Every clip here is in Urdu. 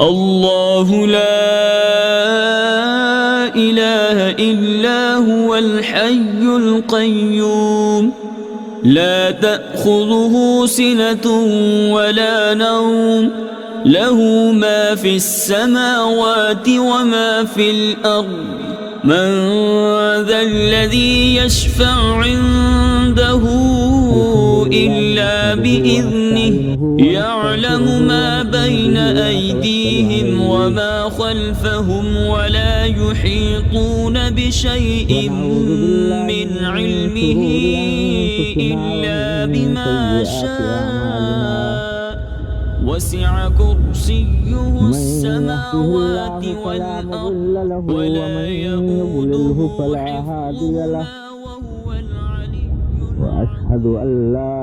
اللہ لا الہ الا هو الحی القیوم لا تأخذه سنة ولا نوم له ما في السماوات وما في الأرض من ذا الذي يشفع عنده إلا بإذنه يعلم ما بين أيديهم وما خلفهم ولا يحيطون بشيء من علمه إلا بما شاء وسع كرسيه السماوات والأرض ولا يؤوده حفظهما وهو العلي وأشهد أن لا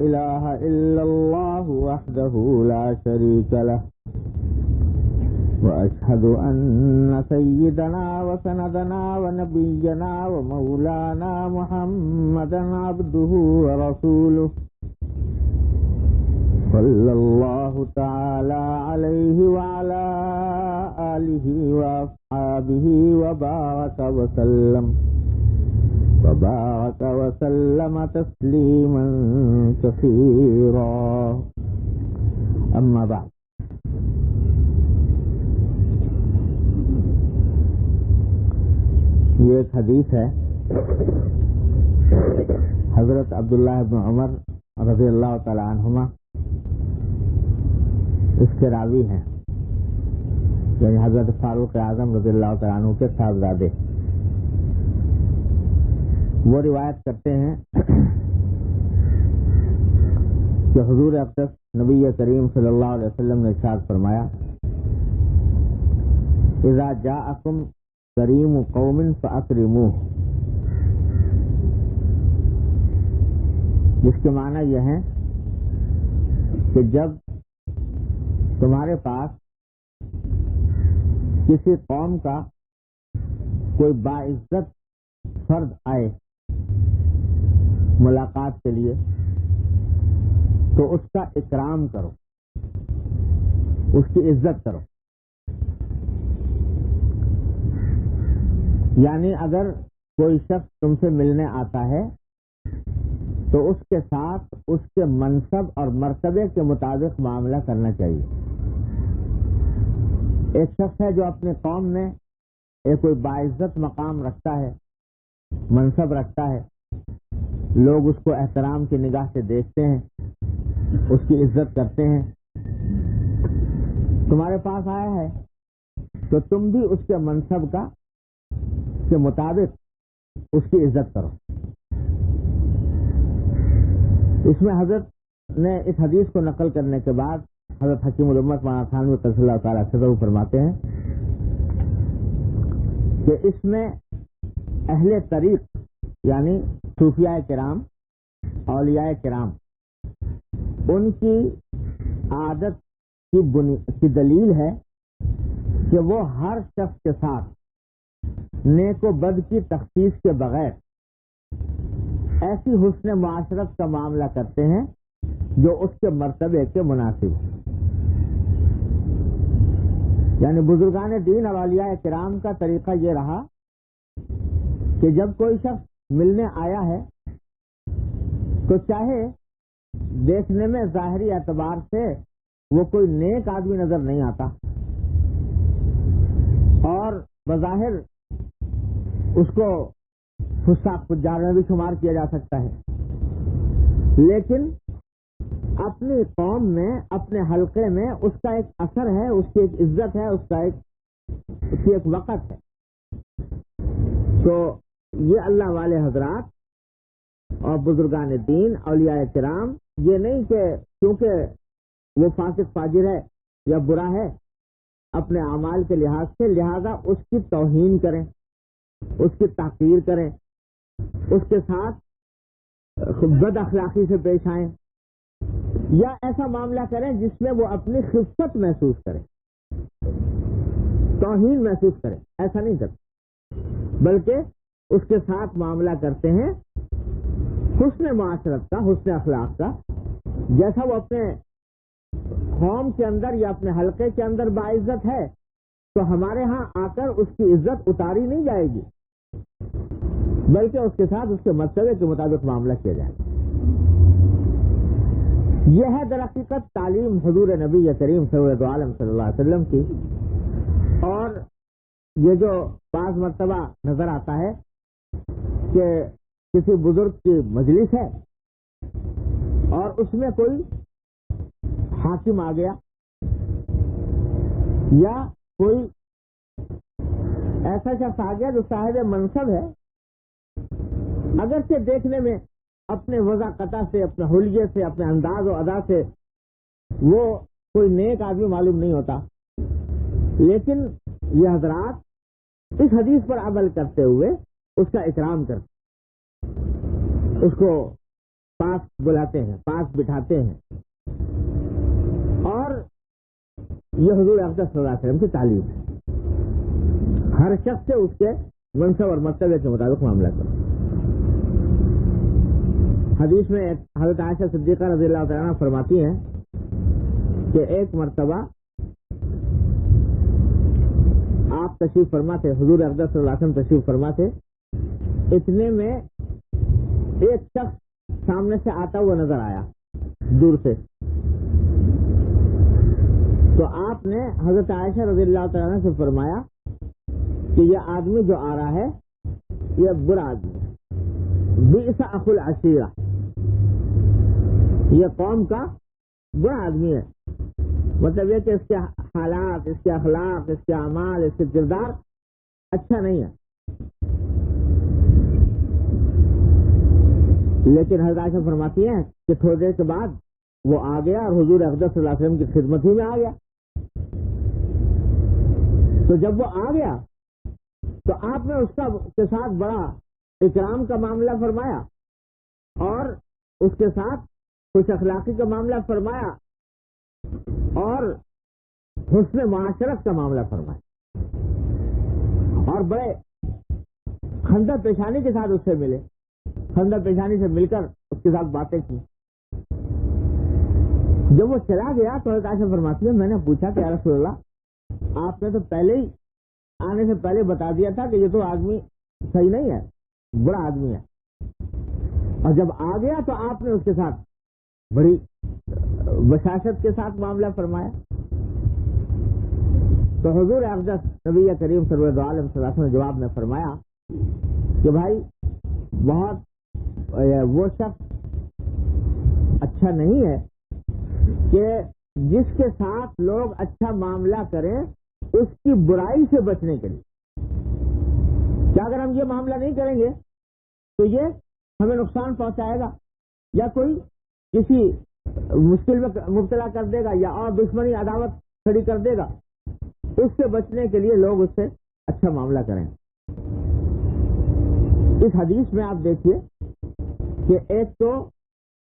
إله إلا الله وحده لا شريك له وأشهد أن سيدنا وسندنا ونبينا ومولانا محمدا عبده ورسوله صلى الله تعالى عليه وعلى آله وأصحابه وبارك وسلم تسليما كثيرا أما بعد یہ ایک حدیث ہے حضرت عبداللہ بن عمر رضی اللہ تعالی عنہما اس کے راوی ہیں، یعنی حضرت فاروق اعظم رضی اللہ تعالیٰ عنہ کے صاحبزادے۔ وہ روایت کرتے ہیں کہ حضور اقدس نبی کریم صلی اللہ علیہ وسلم نے ارشاد فرمایا اذا جاءکم کریم قوم فاکرموہ، جس کے معنی یہ ہے کہ جب تمہارے پاس کسی قوم کا کوئی باعزت فرد آئے ملاقات کے لیے تو اس کا اکرام کرو، اس کی عزت کرو۔ یعنی اگر کوئی شخص تم سے ملنے آتا ہے تو اس کے ساتھ اس کے منصب اور مرتبے کے مطابق معاملہ کرنا چاہیے۔ ایک شخص ہے جو اپنے قوم میں ایک کوئی باعزت مقام رکھتا ہے، منصب رکھتا ہے، لوگ اس کو احترام کی نگاہ سے دیکھتے ہیں، اس کی عزت کرتے ہیں، تمہارے پاس آیا ہے تو تم بھی اس کے منصب کے مطابق اس کی عزت کرو۔ اس میں حضرت نے اس حدیث کو نقل کرنے کے بعد حضرت حکیم الامت مولانا تھانوی قدس اللہ تعالیٰ صدر فرماتے ہیں کہ اس میں اہل طریق یعنی صوفیاء کرام، اولیاء کرام، ان کی عادت کی دلیل ہے کہ وہ ہر شخص کے ساتھ نیک و بد کی تخصیص کے بغیر ایسی حسن معاشرت کا معاملہ کرتے ہیں جو اس کے مرتبے کے مناسب ہے۔ یعنی بزرگان دین اور اولیاء کرام کا طریقہ یہ رہا کہ جب کوئی شخص ملنے آیا ہے تو چاہے دیکھنے میں ظاہری اعتبار سے وہ کوئی نیک آدمی نظر نہیں آتا اور بظاہر اس کو فساق فجار میں بھی شمار کیا جا سکتا ہے، لیکن اپنی قوم میں، اپنے حلقے میں اس کا ایک اثر ہے، اس کی ایک عزت ہے، اس کی ایک وقت ہے۔ تو یہ اللہ والے حضرات اور بزرگان دین، اولیاء کرام، یہ نہیں کہ کیونکہ وہ فاسق فاجر ہے یا برا ہے اپنے اعمال کے لحاظ سے لہذا اس کی توہین کریں، اس کی تحقیر کریں، اس کے ساتھ بد اخلاقی سے پیش آئیں یا ایسا معاملہ کریں جس میں وہ اپنی خفت محسوس کریں، توہین محسوس کریں۔ ایسا نہیں کرتے، بلکہ اس کے ساتھ معاملہ کرتے ہیں حسن معاشرت کا، حسن اخلاق کا، جیسا وہ اپنے قوم کے اندر یا اپنے حلقے کے اندر باعزت ہے تو ہمارے ہاں آ کر اس کی عزت اتاری نہیں جائے گی، بلکہ اس کے ساتھ اس کے مرتبے کے مطابق معاملہ کیا جائے گا۔ یہ ہے در حقیقت تعلیم حضور نبی کریم سید عالم صلی اللہ علیہ وسلم کی۔ اور یہ جو بعض مرتبہ نظر آتا ہے کہ کسی بزرگ کی مجلس ہے اور اس میں کوئی حاکم آ گیا یا کوئی ایسا شخص آ گیا جو صاحب منصب ہے، اگرچہ دیکھنے میں اپنے وضاقتہ سے، اپنے حلیے سے، اپنے انداز و ادا سے وہ کوئی نیک آدمی معلوم نہیں ہوتا، لیکن یہ حضرات اس حدیث پر عمل کرتے ہوئے اس کا اکرام کرتے، اس کو پاس بلاتے ہیں، پاس بٹھاتے ہیں، اور یہ حضور اقدس صلی اللہ علیہ وسلم کی تعلیم ہے۔ ہر شخص سے اس کے منصب اور مرتبے کے مطابق معاملہ کرو۔ حدیث میں حضرت عائشہ صدیقہ رضی اللہ تعالیٰ عنہ فرماتی ہیں کہ ایک مرتبہ آپ تشریف فرما تھے، حضور اقدس صلی اللہ علیہ وسلم تشریف فرما تھے، اتنے میں ایک شخص سامنے سے آتا ہوا نظر آیا دور سے، تو آپ نے حضرت عائشہ رضی اللہ تعالیٰ عنہ سے فرمایا کہ یہ آدمی جو آ رہا ہے یہ برا آدمی ہے، بئس اخو العشیرہ، یہ قوم کا برا آدمی ہے، مطلب یہ کہ اس کے حالات، اس کے اخلاق، اس کے اعمال، اس کے کردار اچھا نہیں ہے۔ لیکن حضرت عائشہ فرماتی ہیں کہ تھوڑی دیر کے بعد وہ آ گیا اور حضور اقدس صلی اللہ علیہ وسلم کی خدمت ہی میں آ گیا۔ تو جب وہ آ گیا تو آپ نے اس کے ساتھ بڑا اکرام کا معاملہ فرمایا اور اس کے ساتھ خوش اخلاقی کا معاملہ فرمایا اور حسن معاشرت کا معاملہ فرمایا، اور بڑے خندہ پیشانی کے ساتھ اس سے ملے، خندہ پیشانی سے مل کر اس کے ساتھ باتیں کی۔ جب وہ چلا گیا تو حضرت عائشہ فرماتی ہے میں نے پوچھا کہ یا رسول اللہ، آپ نے تو پہلے ہی آنے سے پہلے بتا دیا تھا کہ یہ تو آدمی صحیح نہیں ہے، برا آدمی ہے، اور جب آ گیا تو آپ نے اس کے ساتھ بڑی بشاشت کے ساتھ معاملہ فرمایا۔ تو حضور اقدس نبی کریم صلی اللہ علیہ وسلم نے جواب میں فرمایا کہ بھائی بہت وہ شخص اچھا نہیں ہے کہ جس کے ساتھ لوگ اچھا معاملہ کریں اس کی برائی سے بچنے کے لیے، کیا اگر ہم یہ معاملہ نہیں کریں گے تو یہ ہمیں نقصان پہنچائے گا یا کوئی کسی مشکل میں مبتلا کر دے گا یا اور دشمنی عداوت کھڑی کر دے گا، اس سے بچنے کے لیے لوگ اس سے اچھا معاملہ کریں۔ اس حدیث میں آپ دیکھیے کہ ایک تو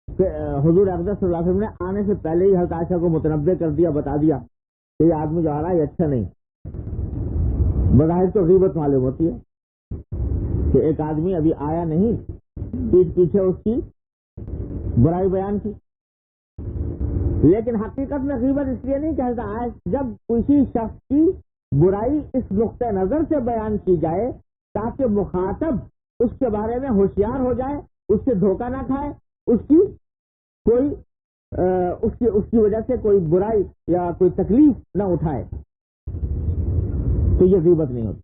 حضور اقدس صلی اللہ علیہ وسلم نے آنے سے پہلے ہی حضرت عائشہ کو متنبع کر دیا، بتا دیا کہ یہ آدمی جو آ رہا ہے یہ اچھا نہیں۔ بظاہر تو غیبت معلوم ہوتی ہے کہ ایک آدمی ابھی آیا نہیں، پیٹھ پیچھے اس کی برائی بیان کی، لیکن حقیقت میں غیبت اس لیے نہیں کہتا ہے جب کسی شخص کی برائی اس نقطہ نظر سے بیان کی جائے تاکہ مخاطب اس کے بارے میں ہوشیار ہو جائے، اس سے دھوکہ نہ کھائے، اس کی کوئی اس کی وجہ سے کوئی برائی یا کوئی تکلیف نہ اٹھائے، تو یہ غیبت نہیں ہوتی۔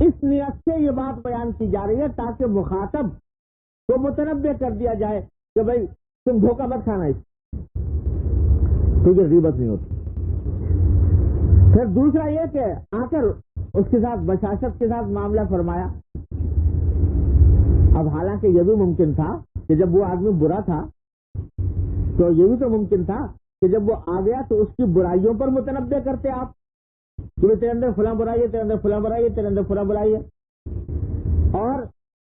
اس نیت سے یہ بات بیان کی جا رہی ہے تاکہ مخاطب کو متنبع کر دیا جائے کہ بھائی تم دھوکہ مت کھانا، اس تو یہ غیبت نہیں ہوتی۔ پھر دوسرا یہ کہ آ کر اس کے ساتھ بشاشت کے ساتھ معاملہ فرمایا۔ اب حالانکہ یہ بھی ممکن تھا کہ جب وہ آدمی برا تھا تو یہ بھی تو ممکن تھا کہ جب وہ آ گیا تو اس کی برائیوں پر متنبع کرتے آپ کہ تیرے اندر فلاں برائی ہے، تیرے اندر فلاں برائی ہے، تیرے اندر فلاں برائی ہے، اور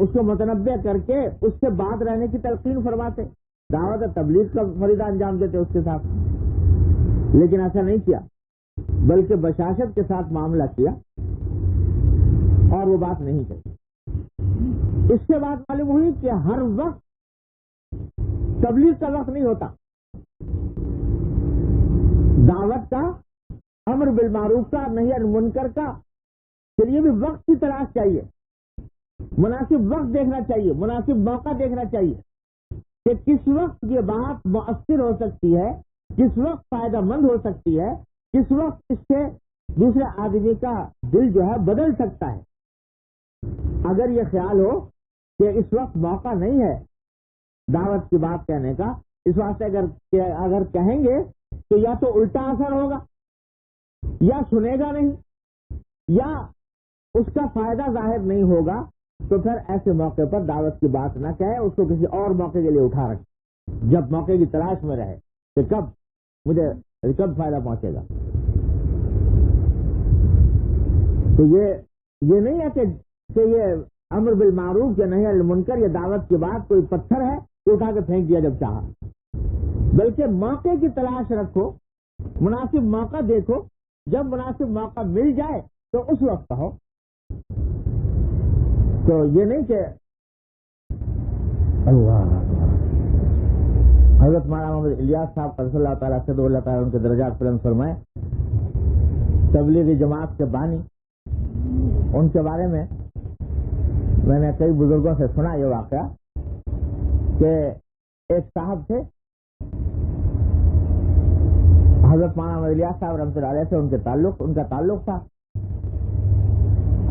اس کو متنبع کر کے اس سے بات رہنے کی تلقین فرماتے، دعوت تبلیغ کا فریضہ انجام دیتے اس کے ساتھ۔ لیکن ایسا نہیں کیا، بلکہ بشاشت کے ساتھ معاملہ کیا اور وہ بات نہیں کہی۔ اس سے بات معلوم ہوئی کہ ہر وقت تبلیغ کا وقت نہیں ہوتا، دعوت کا، امر بالمعروف کا، نہی عن المنکر کا، کے لیے بھی وقت کی تلاش چاہیے، مناسب وقت دیکھنا چاہیے، مناسب موقع دیکھنا چاہیے کہ کس وقت یہ بات مؤثر ہو سکتی ہے، کس وقت فائدہ مند ہو سکتی ہے، کس وقت اس سے دوسرے آدمی کا دل جو ہے بدل سکتا ہے۔ اگر یہ خیال ہو کہ اس وقت موقع نہیں ہے دعوت کی بات کہنے کا، اس واسطے اگر کہیں گے تو یا تو الٹا اثر ہوگا، یا سنے گا نہیں، یا اس کا فائدہ ظاہر نہیں ہوگا، تو پھر ایسے موقع پر دعوت کی بات نہ کہے، اس کو کسی اور موقع کے لیے اٹھا رکھے، جب موقع کی تلاش میں رہے کہ کب فائدہ پہنچے گا۔ تو یہ نہیں ہے کہ یہ امر بالمعروف یا نہی عن المنکر یا دعوت کی بات کوئی پتھر ہے تو اٹھا کے پھینک دیا جب چاہا، بلکہ موقع کی تلاش رکھو، مناسب موقع دیکھو، جب مناسب موقع مل جائے تو اس وقت کہو۔ تو یہ نہیں کہ اللہ حضرت مولانا محمد الیاس صاحب رضی اللہ تعالیٰ سے اللہ تعالیٰ ان کے درجات بلند فرمائے، تبلیغی جماعت کے بانی، ان کے بارے میں نے کئی بزرگوں سے سنا یہ واقعہ کہ ایک صاحب تھے حضرت مولانا الیاس صاحب رحمۃ اللہ علیہ سے ان کا تعلق تھا،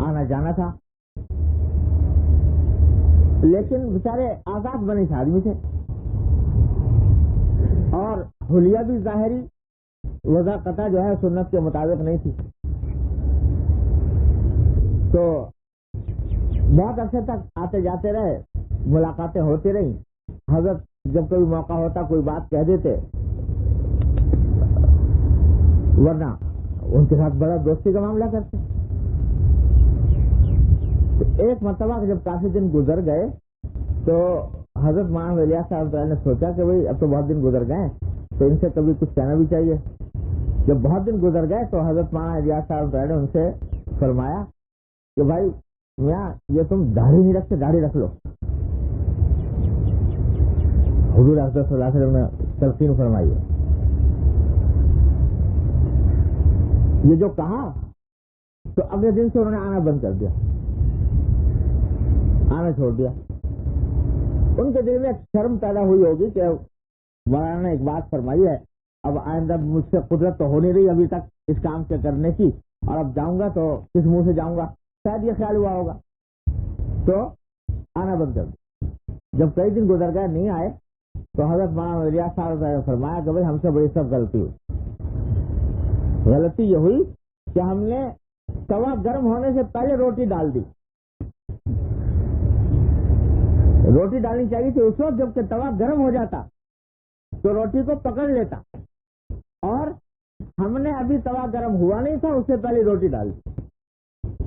آنا جانا تھا، لیکن بیچارے آزاد بنے سے آدمی تھے، اور حلیہ بھی ظاہری وضع قطع جو ہے سنت کے مطابق نہیں تھی، تو بہت عرصے تک آتے جاتے رہے، ملاقاتیں ہوتی رہیں، حضرت جب کوئی موقع ہوتا کوئی بات کہہ دیتے، ورنہ ان کے ساتھ بڑا دوستی کا معاملہ کرتے۔ ایک مرتبہ جب کافی دن گزر گئے تو حضرت مولانا الیاس صاحب نے سوچا کہ بھئی اب تو بہت دن گزر گئے تو ان سے کبھی کچھ کہنا بھی چاہیے۔ جب بہت دن گزر گئے تو حضرت مولانا الیاس صاحب نے ان سے فرمایا کہ بھائی میاں یہ تم داڑھی نہیں رکھتے، داڑھی رکھ لو۔ حضور اقدس صلی اللہ علیہ وسلم نے تلقین فرمائی ہے، یہ جو کہا تو اگلے دن سے انہوں نے آنا بند کر دیا، آنا چھوڑ دیا۔ ان کے دل میں ایک شرم پیدا ہوئی ہوگی کہ مولانا نے ایک بات فرمائی ہے، اب آئندہ مجھ سے قدرت تو ہو نہیں رہی ابھی تک اس کام کے کرنے کی، اور اب جاؤں گا تو کس منہ سے جاؤں گا، شاید یہ خیال ہوا ہوگا، تو آنا بند کر دیا۔ جب کئی دن گزر گئے نہیں آئے تو حضرت مولانا الیاس صاحب نے فرمایا کہ بھائی ہم سے بڑی سب غلطی ہوئی۔ غلطی یہ ہوئی کہ ہم نے توا گرم ہونے سے پہلے روٹی ڈال دی۔ روٹی ڈالنی چاہیے تھی اس وقت جب کہ توا گرم ہو جاتا تو روٹی کو پکڑ لیتا، اور ہم نے ابھی توا گرم ہوا نہیں تھا اس سے پہلے روٹی ڈال دی،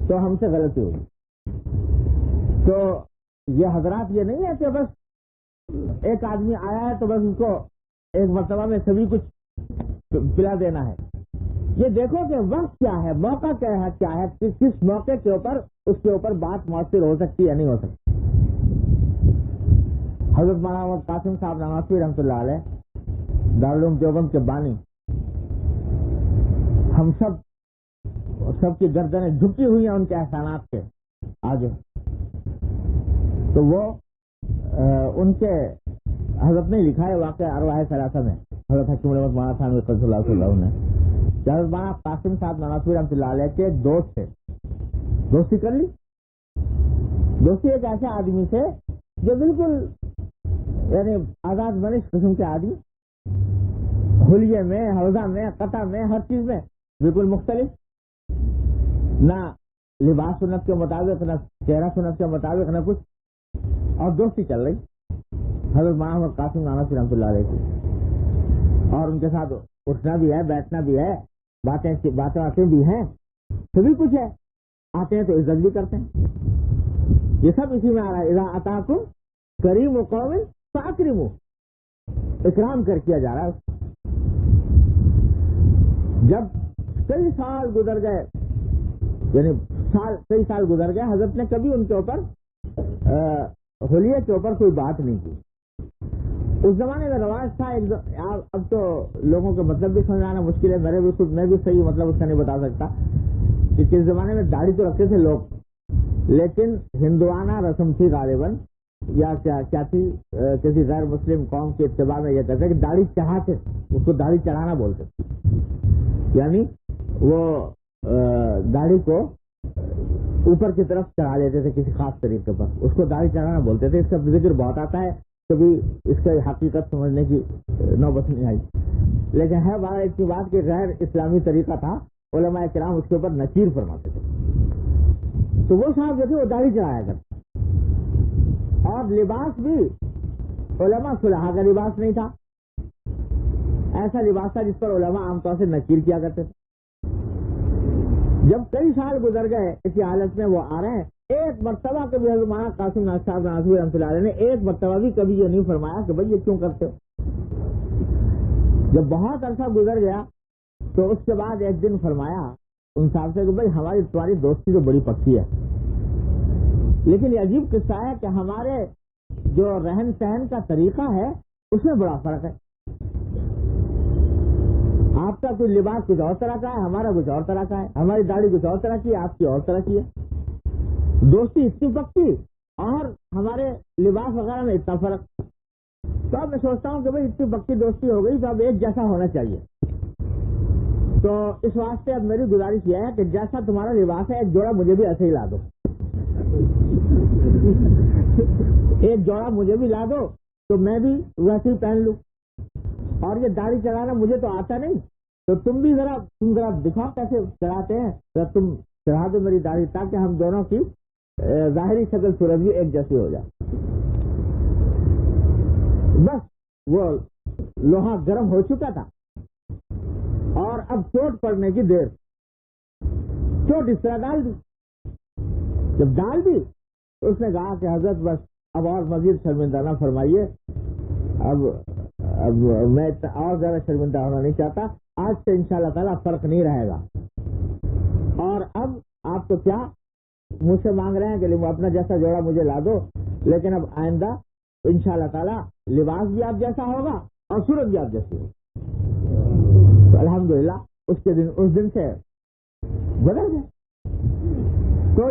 تو ہم سے غلطی ہوئی۔ تو یہ حضرات یہ نہیں ہے کہ بس ایک آدمی آیا ہے تو بس اس کو ایک مرتبہ میں سبھی کچھ پلا دینا ہے۔ یہ دیکھو کہ وقت کیا ہے، موقع کیا ہے، کس موقع کے اوپر اس کے اوپر بات مؤثر ہو سکتی ہے نہیں ہو سکتی۔ حضرت مولانا قاسم صاحب نواسوی رحمۃ اللہ علیہ دارالعلوم دیوبند کے بانی، ہم سب کی گردنیں جھکی ہوئی ہیں ان کے احسانات کے آگے، تو وہ ان کے حضرت نے لکھا ہے واقعہ ارواح ثلاثہ میں، حضرت حکیم الامت مولانا تھانوی قدس اللہ صلی اللہ نے، حضرت مولانا قاسم صاحب نواسوی رحمۃ اللہ علیہ کے ایک دوست تھے، دوستی کر لی۔ دوستی ایک ایسے آدمی سے جو بالکل یعنی آزاد منش قسم کے آدمی، حلیے میں، حوضہ میں، قطع میں، ہر چیز میں بالکل مختلف، نہ لباس سنت کے مطابق، نہ چہرہ سنت کے مطابق، نہ کچھ، اور دوستی چل رہی حضرت مولانا قاسم نانوی رحمۃ اللہ علیہ کی، اور ان کے ساتھ اٹھنا بھی ہے، بیٹھنا بھی ہے، باتیں بھی ہیں، سبھی کچھ ہے، آتے ہیں تو عزت بھی کرتے ہیں، یہ سب اسی میں آ رہا ہے۔ اذا اتاکم کریم قوم فاکرموا، اکرام کر کیا جا رہا ہے۔ جب کئی سال گزر گئے، یعنی کئی سال گزر گئے، حضرت نے کبھی ان کے اوپر حلیے کے اوپر کوئی بات نہیں کی، اس زمانے میں رواج تھا اب تو لوگوں کے مطلب بھی سمجھانا مشکل ہے، میں بھی صحیح مطلب اس کا نہیں بتا سکتا کہ کس زمانے میں داڑھی تو رکھتے تھے لوگ، لیکن ہندوانہ رسم تھی غالباً، یا کیا تھی، کسی غیر مسلم قوم کے اتباع میں یہ کہتے کہ داڑھی چڑھاتے، اس کو داڑھی چڑھانا بولتے، یعنی وہ داڑھی کو اوپر کی طرف چڑھا لیتے تھے کسی خاص طریقے پر، اس کو داڑھی چڑھانا بولتے تھے۔ اس کا ذکر بہت آتا ہے، کبھی اس کا حقیقت سمجھنے کی نوبت نہیں آئی، لیکن ہے بات اتنی بات کہ غیر اسلامی طریقہ تھا، علماء کرام اس کے اوپر نکیر فرماتے تھے۔ تو وہ صاحب جو تھے وہ داڑھی چڑھایا کرتے، اور لباس بھی علماء صلحاء کا لباس نہیں تھا، ایسا لباس تھا جس پر علماء عام طور سے نکیر کیا کرتے تھے۔ جب کئی سال گزر گئے اسی حالت میں وہ آ رہے ہیں، ایک مرتبہ کبھی حضرت مولانا قاسم ناز صاحب ناصری رحمۃ اللہ علیہ نے ایک مرتبہ بھی کبھی یہ نہیں فرمایا کہ بھائی یہ کیوں کرتے ہو۔ جب بہت عرصہ گزر گیا تو اس کے بعد ایک دن فرمایا ان صاحب سے کہ بھائی تمہاری دوستی تو بڑی پکی ہے، لیکن یہ عجیب قصہ ہے کہ ہمارے جو رہن سہن کا طریقہ ہے اس میں بڑا فرق ہے، آپ کا کوئی لباس کچھ اور طرح کا ہے، ہمارا کچھ اور طرح کا ہے، ہماری داڑھی کچھ اور طرح کی ہے، آپ کی اور طرح کی ہے، دوستی اتنی پکی اور ہمارے لباس وغیرہ میں اتنا فرق۔ تو اب میں سوچتا ہوں کہ بھائی اتنی پکی دوستی ہو گئی تو اب ایک جیسا ہونا چاہیے۔ تو اس واسطے اب میری گزارش یہ ہے کہ جیسا تمہارا لباس ہے ایک جوڑا مجھے بھی ایسے ہی لا دو، ایک جوڑا مجھے بھی لا دو تو میں بھی ویسے ہی پہن لوں، اور یہ داڑھی چڑھانا مجھے تو آتا نہیں، تو تم بھی ذرا دکھاؤ کیسے چڑھاتے ہیں، ذرا تم چڑھا دو میری داڑھی تاکہ ہم دونوں کی ظاہری شکل صورت بھی ایک جیسی ہو جائے۔ بس وہ لوہا گرم ہو چکا تھا اور اب چوٹ پڑنے کی دیر، چوٹ اس طرح ڈال دی۔ جب ڈال دی تو اس نے کہا کہ حضرت بس اب اور مزید شرمندہ نہ فرمائیے، اب میں اور زیادہ شرمندہ ہونا نہیں چاہتا، آج سے انشاءاللہ تعالیٰ فرق نہیں رہے گا، اور اب آپ تو کیا مجھ سے مانگ رہے ہیں کہ اپنا جیسا جوڑا مجھے لا دو، لیکن اب آئندہ انشاءاللہ تعالیٰ لباس بھی آپ جیسا ہوگا اور صورت بھی آپ جیسی ہوگی۔ تو الحمدللہ اس دن سے بدل گئے۔ تو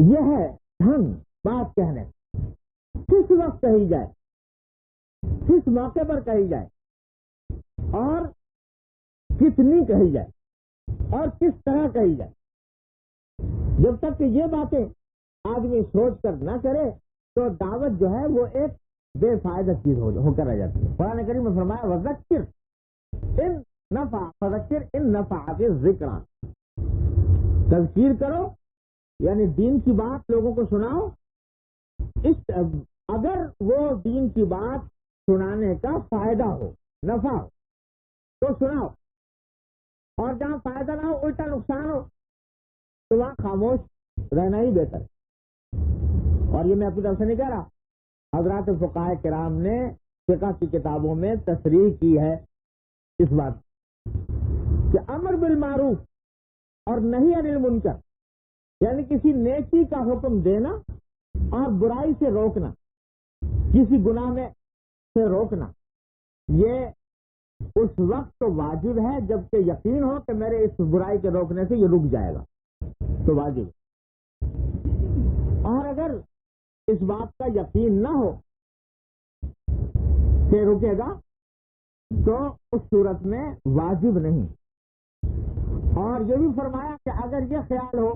یہ ہے ڈھنگ بات کہنے، کس وقت کہی جائے، کس موقع پر کہی جائے، اور کتنی کہی جائے، اور کس طرح کہی جائے۔ جب تک کہ یہ باتیں آدمی سوچ کر نہ کرے تو دعوت جو ہے وہ ایک بے فائدہ چیز ہو کر رہ جاتی ہے۔ قرآن کریم میں فرمایا وذکر ان نفعت الذکریٰ، تذکیر کرو یعنی دین کی بات لوگوں کو سناؤ، اگر وہ دین کی بات سنانے کا فائدہ ہو، نفع ہو تو سناؤ، اور جہاں فائدہ نہ ہو، الٹا نقصان ہو تو وہاں خاموش رہنا ہی بہتر ہے۔ اور یہ میں اپنی طرف سے نہیں کہہ رہا، حضرات فقہاء کرام نے فقہ کی کتابوں میں تصریح کی ہے اس بات کہ امر بالمعروف اور نہی عن المنکر، یعنی کسی نیکی کا حکم دینا اور برائی سے روکنا، کسی گناہ میں سے روکنا، یہ اس وقت تو واجب ہے جبکہ یقین ہو کہ میرے اس برائی کے روکنے سے یہ رک جائے گا تو واجب، اور اگر اس بات کا یقین نہ ہو کہ رکے گا تو اس صورت میں واجب نہیں۔ اور یہ بھی فرمایا کہ اگر یہ خیال ہو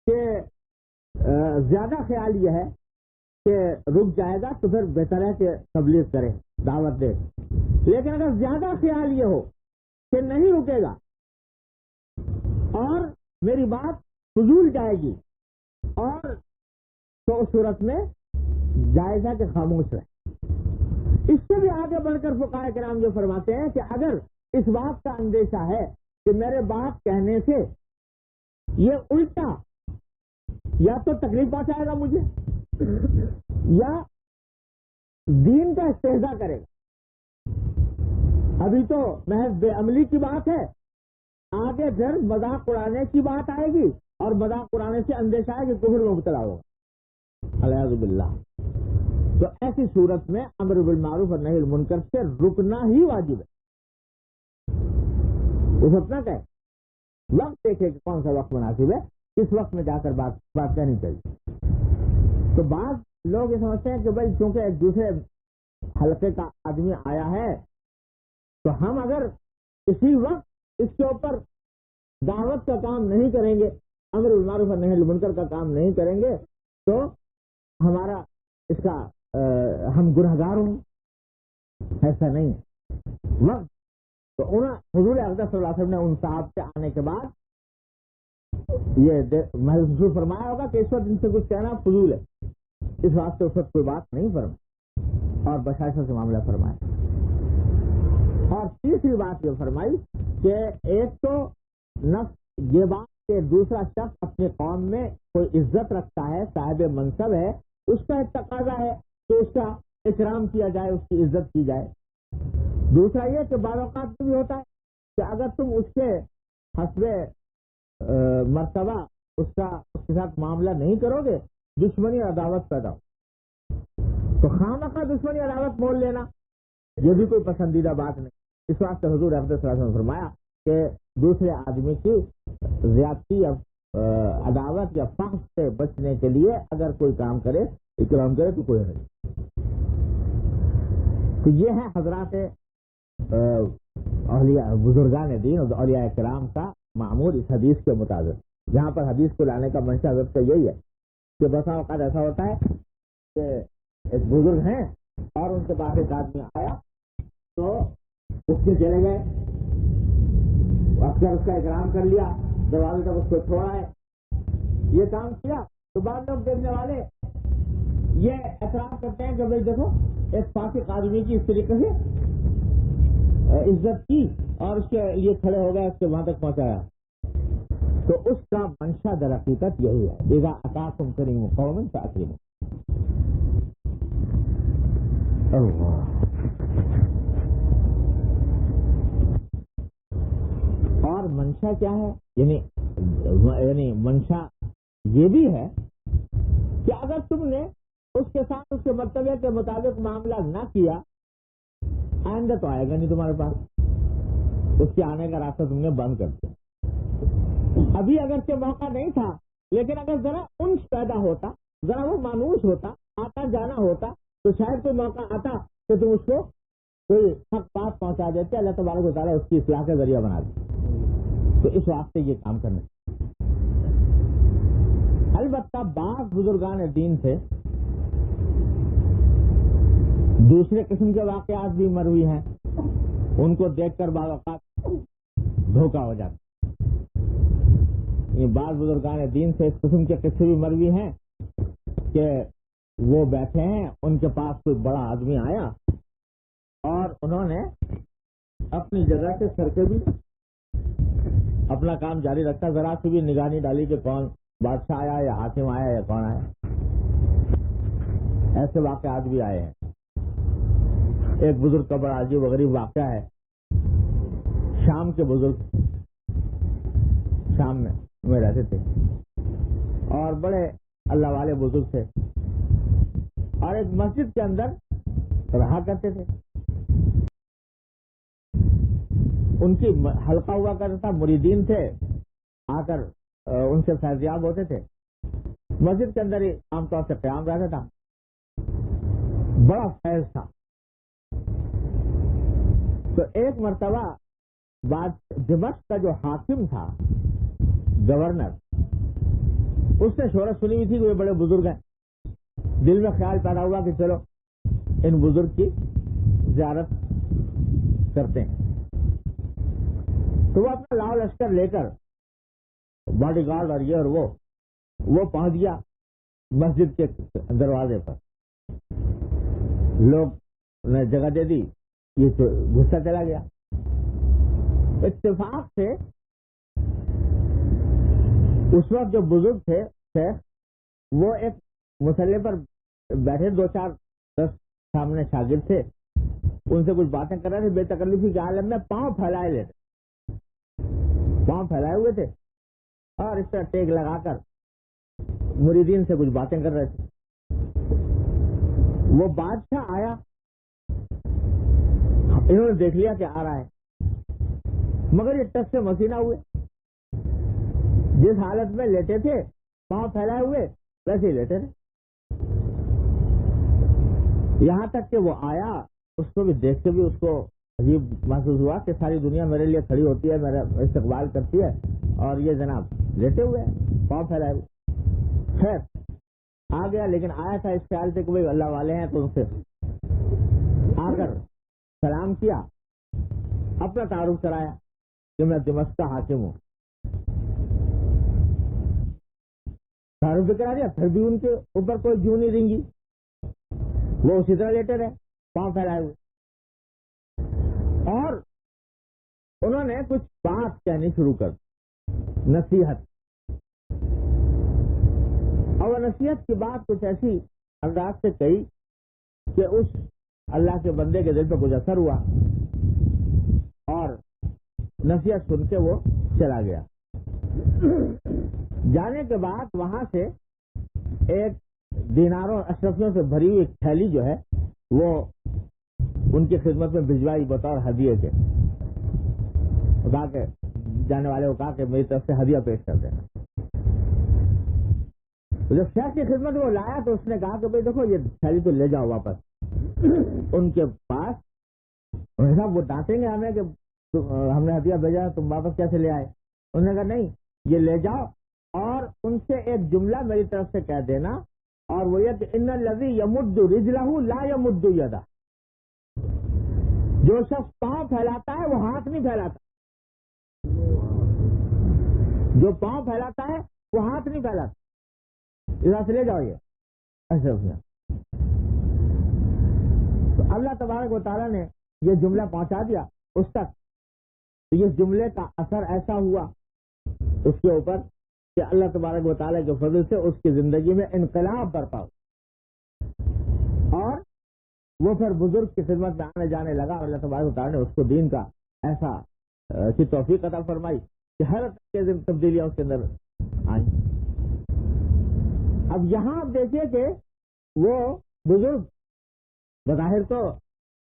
کہ زیادہ خیال یہ ہے کہ رک جائے گا تو پھر بہتر ہے کہ تبلیغ کرے، دعوت دے، لیکن اگر زیادہ خیال یہ ہو کہ نہیں رکے گا اور میری بات فضول جائے گی، اور تو اس صورت میں جائز ہے کہ خاموش رہے۔ اس سے بھی آگے بڑھ کر فقہاء کرام جو فرماتے ہیں کہ اگر اس بات کا اندیشہ ہے کہ میرے بات کہنے سے یہ الٹا یا تو تکلیف پہنچائے گا مجھے یا دین کا استہزاء کرے گا، ابھی تو محض بے عملی کی بات ہے، آگے پھر مذاق اڑانے کی بات آئے گی، اور مذاق اڑانے سے اندیشہ ہے کہ کفر میں مبتلا ہوگا، العیاذ باللہ۔ تو ایسی صورت میں امر بالمعروف اور نہی المنکر سے رکنا ہی واجب ہے. اس وقت نہ کہے, وقت دیکھے کہ کون سا وقت مناسب ہے, کس وقت میں جا کر بات کہنی چاہیے. تو بعض لوگ یہ سمجھتے ہیں کہ بھائی چونکہ ایک دوسرے حلقے کا آدمی آیا ہے تو ہم اگر اسی وقت اس کے اوپر دعوت کا کام نہیں کریں گے, امر بالمعروف اور نہی المنکر کا کام نہیں کریں گے, تو ہمارا اس کا ہم گنہگار ہوں. ایسا نہیں ہے. وقت تو حضور اقدس صلی اللہ علیہ وسلم نے ان صاحب سے آنے کے بعد یہ محسوس فرمایا ہوگا کہ اس وقت ان سے کچھ کہنا فضول ہے, اس واسطے اس وقت کوئی بات نہیں فرمائی اور بشاشت سے معاملہ فرمایا. اور تیسری بات یہ فرمائی کہ ایک تو نفس یہ بات کہ دوسرا شخص اپنی قوم میں کوئی عزت رکھتا ہے, صاحب منصب ہے, اس کا ایک تقاضا ہے کہ اس کا اکرام کیا جائے, اس کی عزت کی جائے. دوسرا یہ کہ بعض اوقات بھی ہوتا ہے کہ اگر تم اس کے حسب مرتبہ اس کے ساتھ معاملہ نہیں کرو گے, دشمنی اور عداوت پیدا ہو. تو خامخواہ دشمنی عداوت مول لینا یہ بھی کوئی پسندیدہ بات نہیں. اس واسطے حضور اقدس صلی اللہ علیہ وسلم نے فرمایا کہ دوسرے آدمی کی زیادتی یا عداوت یا فحش سے بچنے کے لیے اگر کوئی کام کرے, اکرام کرے, تو کوئی نہیں. تو یہ ہے حضرات اولیاء بزرگان دین اور اولیاء کرام کا معمول اس حدیث کے مطابق. جہاں پر حدیث کو لانے کا منشا حضرت کا یہی ہے کہ بسا اوقات ایسا ہوتا ہے کہ ایک بزرگ ہیں اور ان کے پاس ایک آدمی آیا تو اس کے چلے گئے, اکثر اس کا اکرام کر لیا, دروازے تک اس کو چھوڑا ہے, یہ کام کیا. تو بعد لوگ دیکھنے والے یہ اعتراف کرتے ہیں کہ بھائی دیکھو ایک فاسق آدمی کی اس طریقے سے عزت کی اور اس کے لیے کھڑے ہو گئے, اس کے وہاں تک پہنچایا. تو اس کا منشا در حقیقت یہی ہے, اذا اتاکم کریم قوم فاکرموا. اللہ. اور منشا کیا ہے, یعنی منشا یہ بھی ہے کہ اگر تم نے اس کے ساتھ اس کے مرتبے کے مطابق معاملہ نہ کیا, آئندہ تو آئے گا نہیں تمہارے پاس, اس کے آنے کا راستہ تم نے بند کر دیا. ابھی اگرچہ موقع نہیں تھا, لیکن اگر ذرا انس پیدا ہوتا, ذرا وہ مانوس ہوتا, آتا جانا ہوتا, تو شاید کوئی موقع آتا کہ تم اس کو کوئی حق بات پہنچا دیتے. اللہ تبارک و تعالیٰ اس کی اصلاح کا ذریعہ بنا دے. تو اس واسطے یہ کام کرنا. البتہ بعض بزرگان دین سے دوسرے قسم کے واقعات بھی مروی ہیں, ان کو دیکھ کر بعض اوقات دھوکہ ہو جاتا. یہ بعض بزرگان دین سے اس قسم کے قصے بھی مروی ہیں کہ وہ بیٹھے ہیں, ان کے پاس کوئی بڑا آدمی آیا اور انہوں نے اپنی جگہ سے سر کے بھی اپنا کام جاری رکھا, ذرا سی بھی نگاہ نہیں ڈالی کہ کون بادشاہ آیا یا حاکم آیا یا کون آیا. ایسے واقعات بھی آئے ہیں. ایک بزرگ کا بڑا عجیب و غریب واقعہ ہے. شام کے بزرگ شام میں رہتے تھے اور بڑے اللہ والے بزرگ تھے, اور ایک مسجد کے اندر رہا کرتے تھے. ان کی حلقہ ہوا کرتا تھا, مریدین تھے, آ کر ان سے فیضیاب ہوتے تھے. مسجد کے اندر ہی عام طور سے قیام رہتا تھا. بڑا فیض تھا. تو ایک مرتبہ بعد دمشق کا جو حاکم تھا, گورنر, اس نے شہرت سنی ہوئی تھی کہ وہ بڑے بزرگ ہیں. دل میں خیال پیدا ہوا کہ چلو ان بزرگ کی زیارت کرتے ہیں. تو وہ اپنا لاؤ لشکر لے کر, باڈی گارڈ اور یہ اور وہ پہنچ گیا مسجد کے دروازے پر. لوگ نے جگہ دے دی, یہ گھستا چلا گیا. اتفاق سے اس وقت جو بزرگ تھے شیخ, وہ ایک مسلح پر بیٹھے, 2-4-10 سامنے شاگرد تھے, ان سے کچھ باتیں کر رہے تھے. بے تکلفی کے عالم میں پاؤں پھیلائے لیتے, پاؤں پھیلائے ہوئے تھے, اور اس طرح ٹیک لگا کر مریدین سے کچھ باتیں کر رہے تھے. وہ بادشاہ آیا، انہوں نے دیکھ لیا کہ آ رہا ہے، مگر یہ ٹس سے مسینہ ہوئے، جس حالت میں لیٹے تھے پاؤں پھیلائے ہوئے ویسے ہی لیٹے تھے، یہاں تک کہ وہ آیا، اس کو بھی دیکھ کے بھی اس کو عجیب محسوس ہوا کہ ساری دنیا میرے لیے کھڑی ہوتی ہے، میرا استقبال کرتی ہے، اور یہ جناب لیٹے ہوئے ہیں پاؤں پھیلائے ہوئے۔ خیر آ گیا، لیکن آیا تھا اس خیال سے کہ بھائی اللہ والے ہیں، تو ان سے آ کر سلام کیا، اپنا تعارف کرایا کہ میں دمشق کا حاکم ہوں، تعارف بھی کرا دیا، پھر بھی ان کے اوپر کوئی جوں نہیں رنگی، وہ اسی طرح لیٹے رہے پاؤں پھیلائے ہوئے، اور انہوں نے کچھ بات کہنی شروع کر، نصیحت، اور نصیحت کی بات کچھ ایسی انداز سے کہی کہ اس اللہ کے بندے کے دل پہ کچھ اثر ہوا، اور نصیحت سن کے وہ چلا گیا۔ جانے کے بعد وہاں سے ایک دیناروں اشرفیوں سے بھری ہوئی تھیلی جو ہے وہ ان کی خدمت میں بھجوائی بطور ہدیے کے، کہا کہ جانے والے کو کہا کہ میری طرف سے ہدیہ پیش کر دینا۔ جب شیخ کی خدمت میں وہ لایا تو اس نے کہا کہ بھائی دیکھو یہ تھیلی تو لے جاؤ واپس ان کے پاس، وہ ڈانٹیں گے ہمیں کہ ہم نے ہدیہ بھیجا تم واپس کیسے لے آئے؟ انہوں نے کہا نہیں، یہ لے جاؤ اور ان سے ایک جملہ میری طرف سے کہہ دینا، اور وہ یہ کہ ان الذی یمد رجلہ لا یمد یدہ، جو شخص پاؤں پھیلاتا ہے وہ ہاتھ نہیں پھیلاتا، جو پاؤں پھیلاتا ہے وہ ہاتھ نہیں پھیلاتا، ادھر سے لے جاؤ یہ ایسے اس نے۔ تو اللہ تبارک و تعالیٰ نے یہ جملہ پہنچا دیا اس تک، تو اس جملے کا اثر ایسا ہوا اس کے اوپر کہ اللہ تبارک و تعالیٰ کے فضل سے اس کی زندگی میں انقلاب برپا ہوا، اور وہ پھر بزرگ کی خدمت میں آنے جانے لگا، اور اللہ تبارک و تعالیٰ نے اس کو دین کا ایسا کی توفیق عطا فرمائی کہ ہر طرح کی تبدیلیاں اس کے اندر آئیں۔ اب یہاں آپ دیکھیے کہ وہ بزرگ بظاہر تو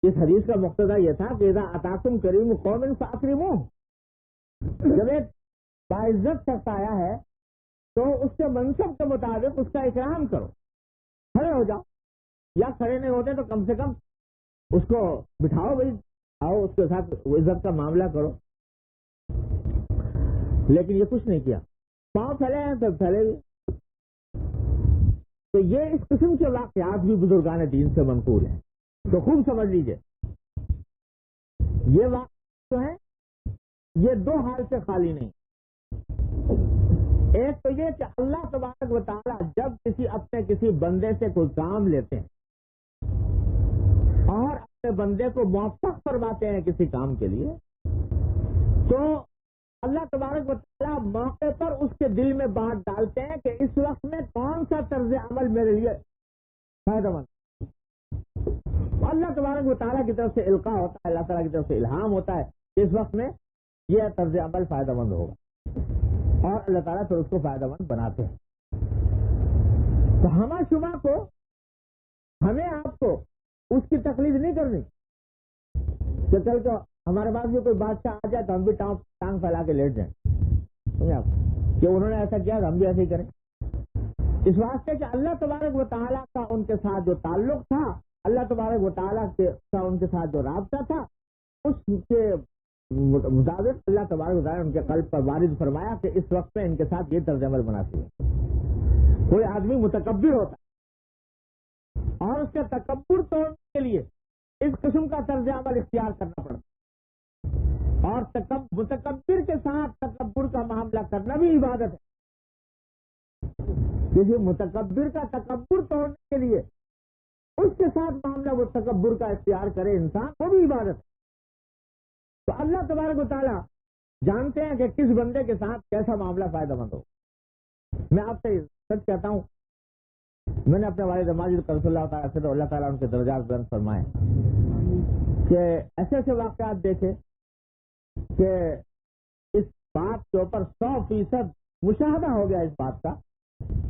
اس حدیث کا مقتضا یہ تھا کہ اذا اتاکم کریم قوم فاکرموہ، جب ایک باعزت شخص آیا ہے تو اس کے منصب کے مطابق اس کا اکرام کرو، کھڑے ہو جاؤ، یا کھڑے نہیں ہوتے تو کم سے کم اس کو بٹھاؤ، بھائی آؤ اس کے ساتھ عزت کا معاملہ کرو، لیکن یہ کچھ نہیں کیا، پاؤں پھیلے ہیں تو پھیلے بھی۔ تو یہ اس قسم کے واقعات بھی بزرگان دین سے منقول ہیں، تو خوب سمجھ لیجئے یہ واقعات جو ہیں یہ دو حال سے خالی نہیں۔ ایک تو یہ کہ اللہ تبارک و تعالیٰ جب کسی بندے سے کوئی کام لیتے ہیں اور اپنے بندے کو موفق فرماتے ہیں کسی کام کے لیے، تو اللہ تبارک و تعالیٰ موقع پر اس کے دل میں بات ڈالتے ہیں کہ اس وقت میں کون سا طرز عمل میرے لیے فائدہ مند۔ اللہ تبارک و تعالیٰ کی طرف سے القاء ہوتا ہے، اللہ تعالیٰ کی طرف سے الہام ہوتا ہے کہ اس وقت میں یہ طرز عمل فائدہ مند ہوگا، اور اللہ تعالیٰ پھر اس کو فائدہ مند بناتے ہیں۔ تو ہمہ شمہ کو، ہمیں آپ کو اس کی تقلید نہیں کرنی کہ کل کو ہمارے پاس بھی کوئی بادشاہ آ جائے تو ہم بھی ٹانگ پھیلا کے لیٹ جائیں، سمجھے آپ کہ انہوں نے ایسا کیا تو ہم بھی ایسے ہی کریں۔ اس واسطے کہ اللہ تبارک و تعالیٰ کا ان کے ساتھ جو تعلق تھا، اللہ تبارک و تعالیٰ کا ان کے ساتھ جو رابطہ تھا، اس کے مطابق اللہ تبارک و تعالیٰ نے ان کے قلب پر وارد فرمایا کہ اس وقت میں ان کے ساتھ یہ طرز عمل مناسب ہے۔ کوئی آدمی متکبر ہوتا ہے اور اس کے تکبر توڑنے کے لیے اس قسم کا طرز عمل اختیار کرنا پڑتا، اور متکبر کے ساتھ تکبر کا معاملہ کرنا بھی عبادت ہے۔ کسی متکبر کا تکبر توڑنے کے لیے اس کے ساتھ معاملہ وہ تکبر کا اختیار کرے انسان، وہ بھی عبادت ہے۔ تو اللہ تبارک و تعالیٰ جانتے ہیں کہ کس بندے کے ساتھ کیسا معاملہ فائدہ مند ہو۔ میں آپ سے سچ کہتا ہوں، میں نے اپنے والد ماجد قدس اللہ تعالیٰ سے، اللہ تعالیٰ ان کے درجات بلند فرمائے، کہ ایسے ایسے واقعات دیکھے کہ اس بات کے اوپر 100% مشاہدہ ہو گیا اس بات کا